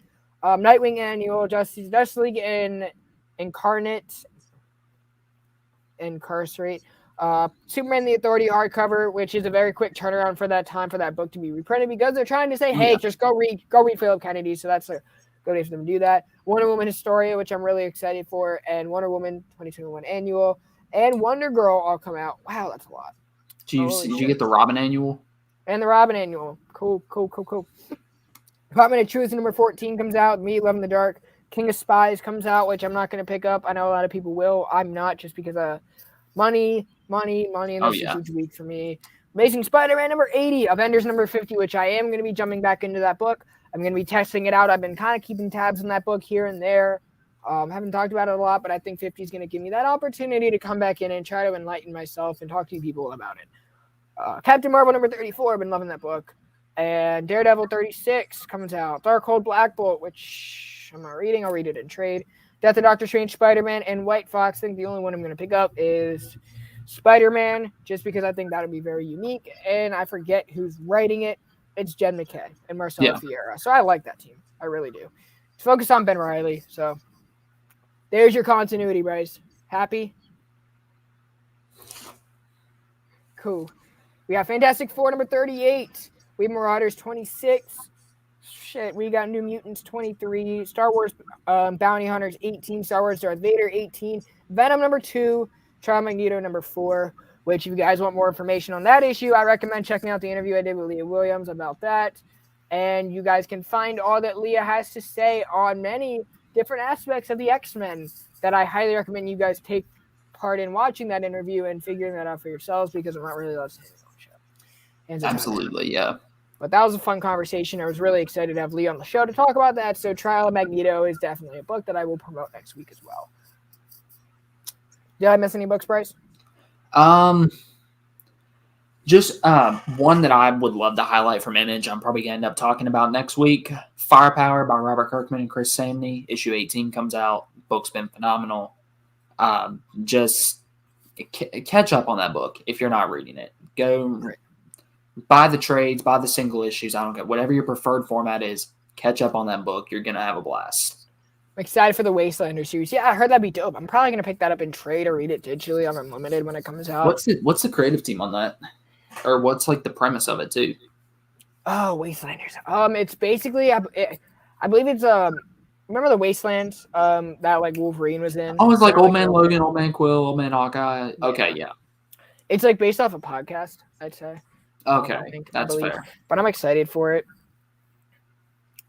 Nightwing annual, Justice League Incarcerate. Superman the Authority hardcover, which is a very quick turnaround for that time for that book to be reprinted because they're trying to say, hey, just go read Philip Kennedy. So that's a good way for them to do that. Wonder Woman Historia, which I'm really excited for, and Wonder Woman 2021 annual, and Wonder Girl all come out. Wow, that's a lot. Did you get the Robin annual? And the Robin annual. Cool. Department of Truth number 14 comes out. Me, Love in the Dark. King of Spies comes out, which I'm not going to pick up. I know a lot of people will. I'm not, just because money, and this is a huge week for me. Amazing Spider-Man number 80, Avengers number 50, which I am going to be jumping back into that book. I'm going to be testing it out. I've been kind of keeping tabs on that book here and there. Haven't talked about it a lot, but I think 50 is going to give me that opportunity to come back in and try to enlighten myself and talk to people about it. Captain Marvel number 34, I've been loving that book. And Daredevil 36 comes out. Darkhold Black Bolt, which I'm not reading. I'll read it in trade. Death of Doctor Strange, Spider-Man, and White Fox. I think the only one I'm going to pick up is Spider-Man, just because I think that would be very unique. And I forget who's writing it. It's Jen McKay and Marcelo Fiera. So I like that team. I really do. It's focused on Ben Reilly. So there's your continuity, Bryce. Happy? Cool. We got Fantastic Four number 38. We have Marauders 26. Shit, we got New Mutants 23, Star Wars Bounty Hunters 18, Star Wars Darth Vader 18, Venom number 2, Trial Magneto number 4, which if you guys want more information on that issue, I recommend checking out the interview I did with Leah Williams about that. And you guys can find all that Leah has to say on many different aspects of the X-Men that I highly recommend you guys take part in watching that interview and figuring that out for yourselves, because I'm not really allowed to say it on the show. Absolutely, yeah. But that was a fun conversation. I was really excited to have Lee on the show to talk about that. So Trial of Magneto is definitely a book that I will promote next week as well. Did I miss any books, Bryce? Just one that I would love to highlight from Image. I'm probably going to end up talking about next week. Firepower by Robert Kirkman and Chris Samney. Issue 18 comes out. Book's been phenomenal. Just catch up on that book if you're not reading it. Go buy the trades, buy the single issues. I don't care. Whatever your preferred format is, catch up on that book. You're going to have a blast. I'm excited for the Wastelander series. Yeah, I heard that'd be dope. I'm probably going to pick that up in trade or read it digitally on Unlimited when it comes out. What's the creative team on that? Or what's like the premise of it too? Oh, Wastelanders. It's basically, I believe it's remember the Wastelands that like Wolverine was in? Oh, it's like Old Man Logan, Old Man Quill, Old Man Hawkeye. Okay, yeah. It's like based off a podcast, I'd say. Okay, I believe. fair. But I'm excited for it.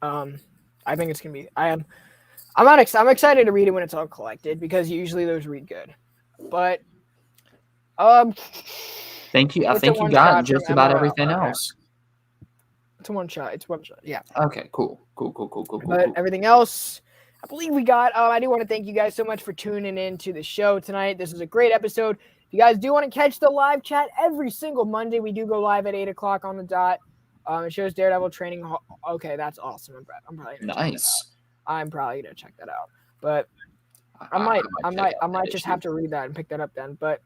I think it's gonna be. I'm excited to read it when it's all collected because usually those read good. But thank you. I it's think a you one got shot from just about MRL. everything Okay. else. It's a one shot. It's one shot. Yeah. Okay, cool. But everything else, I believe we got. I do want to thank you guys so much for tuning in to the show tonight. This was a great episode. If you guys do want to catch the live chat every single Monday, we do go live at 8:00 on the dot. It shows Daredevil training. Okay, that's awesome. I'm probably gonna Nice. I'm probably gonna check that out. But I might just have to read that and pick that up then. But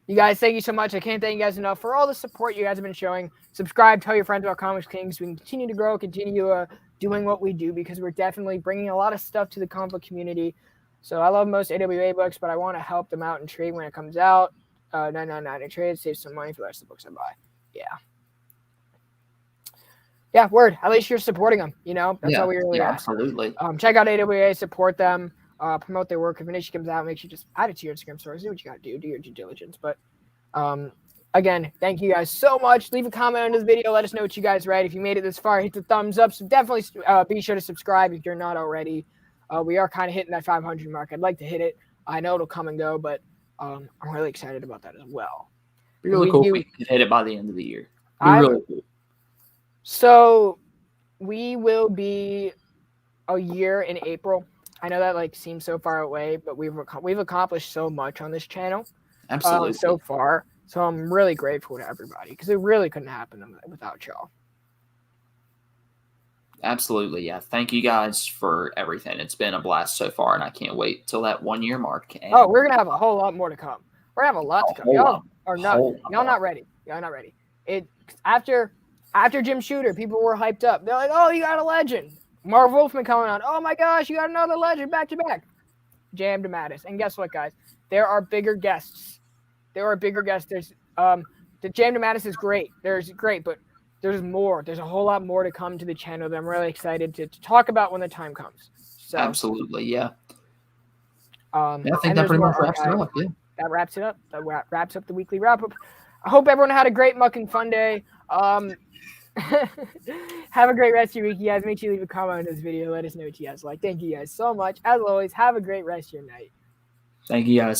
you guys, thank you so much. I can't thank you guys enough for all the support you guys have been showing. Subscribe, tell your friends about Comics Kings. We can continue to grow, continue doing what we do because we're definitely bringing a lot of stuff to the comic book community. So I love most AWA books, but I want to help them out in trade when it comes out. 999 in trade, save some money for the rest of the books I buy. Yeah, word. At least you're supporting them. You know, that's all we really ask. Absolutely. Check out AWA, support them, promote their work. If an issue comes out, make sure you just add it to your Instagram stories. Do what you got to do. Do your due diligence. But again, thank you guys so much. Leave a comment on this video. Let us know what you guys read. If you made it this far, hit the thumbs up. So definitely be sure to subscribe if you're not already. We are kind of hitting that 500 mark. I'd like to hit it. I know it'll come and go, but I'm really excited about that as well. It'd be really cool if we could hit it by the end of the year. It'd be really cool. So we will be a year in April. I know that seems so far away, but we've accomplished so much on this channel. Absolutely. So far. So I'm really grateful to everybody because it really couldn't happen without y'all. Absolutely, yeah. Thank you guys for everything. It's been a blast so far, and I can't wait till that 1 year mark. And we're gonna have a whole lot more to come. We're gonna have a lot to come. Y'all are not. Y'all not ready. Y'all not ready. After Jim Shooter, people were hyped up. They're like, "Oh, you got a legend." Marv Wolfman coming on. Oh my gosh, you got another legend back to back. Jam DeMatteis. And guess what, guys? There are bigger guests. There's the Jam DeMatteis is great. But there's more. There's a whole lot more to come to the channel that I'm really excited to talk about when the time comes. So, absolutely, yeah. I think that pretty much wraps it up. Yeah. That wraps it up. That wraps up the weekly wrap up. I hope everyone had a great mucking fun day. Have a great rest of your week, you guys. Make sure you leave a comment on this video. Let us know what you guys like. Thank you guys so much. As always, have a great rest of your night. Thank you guys.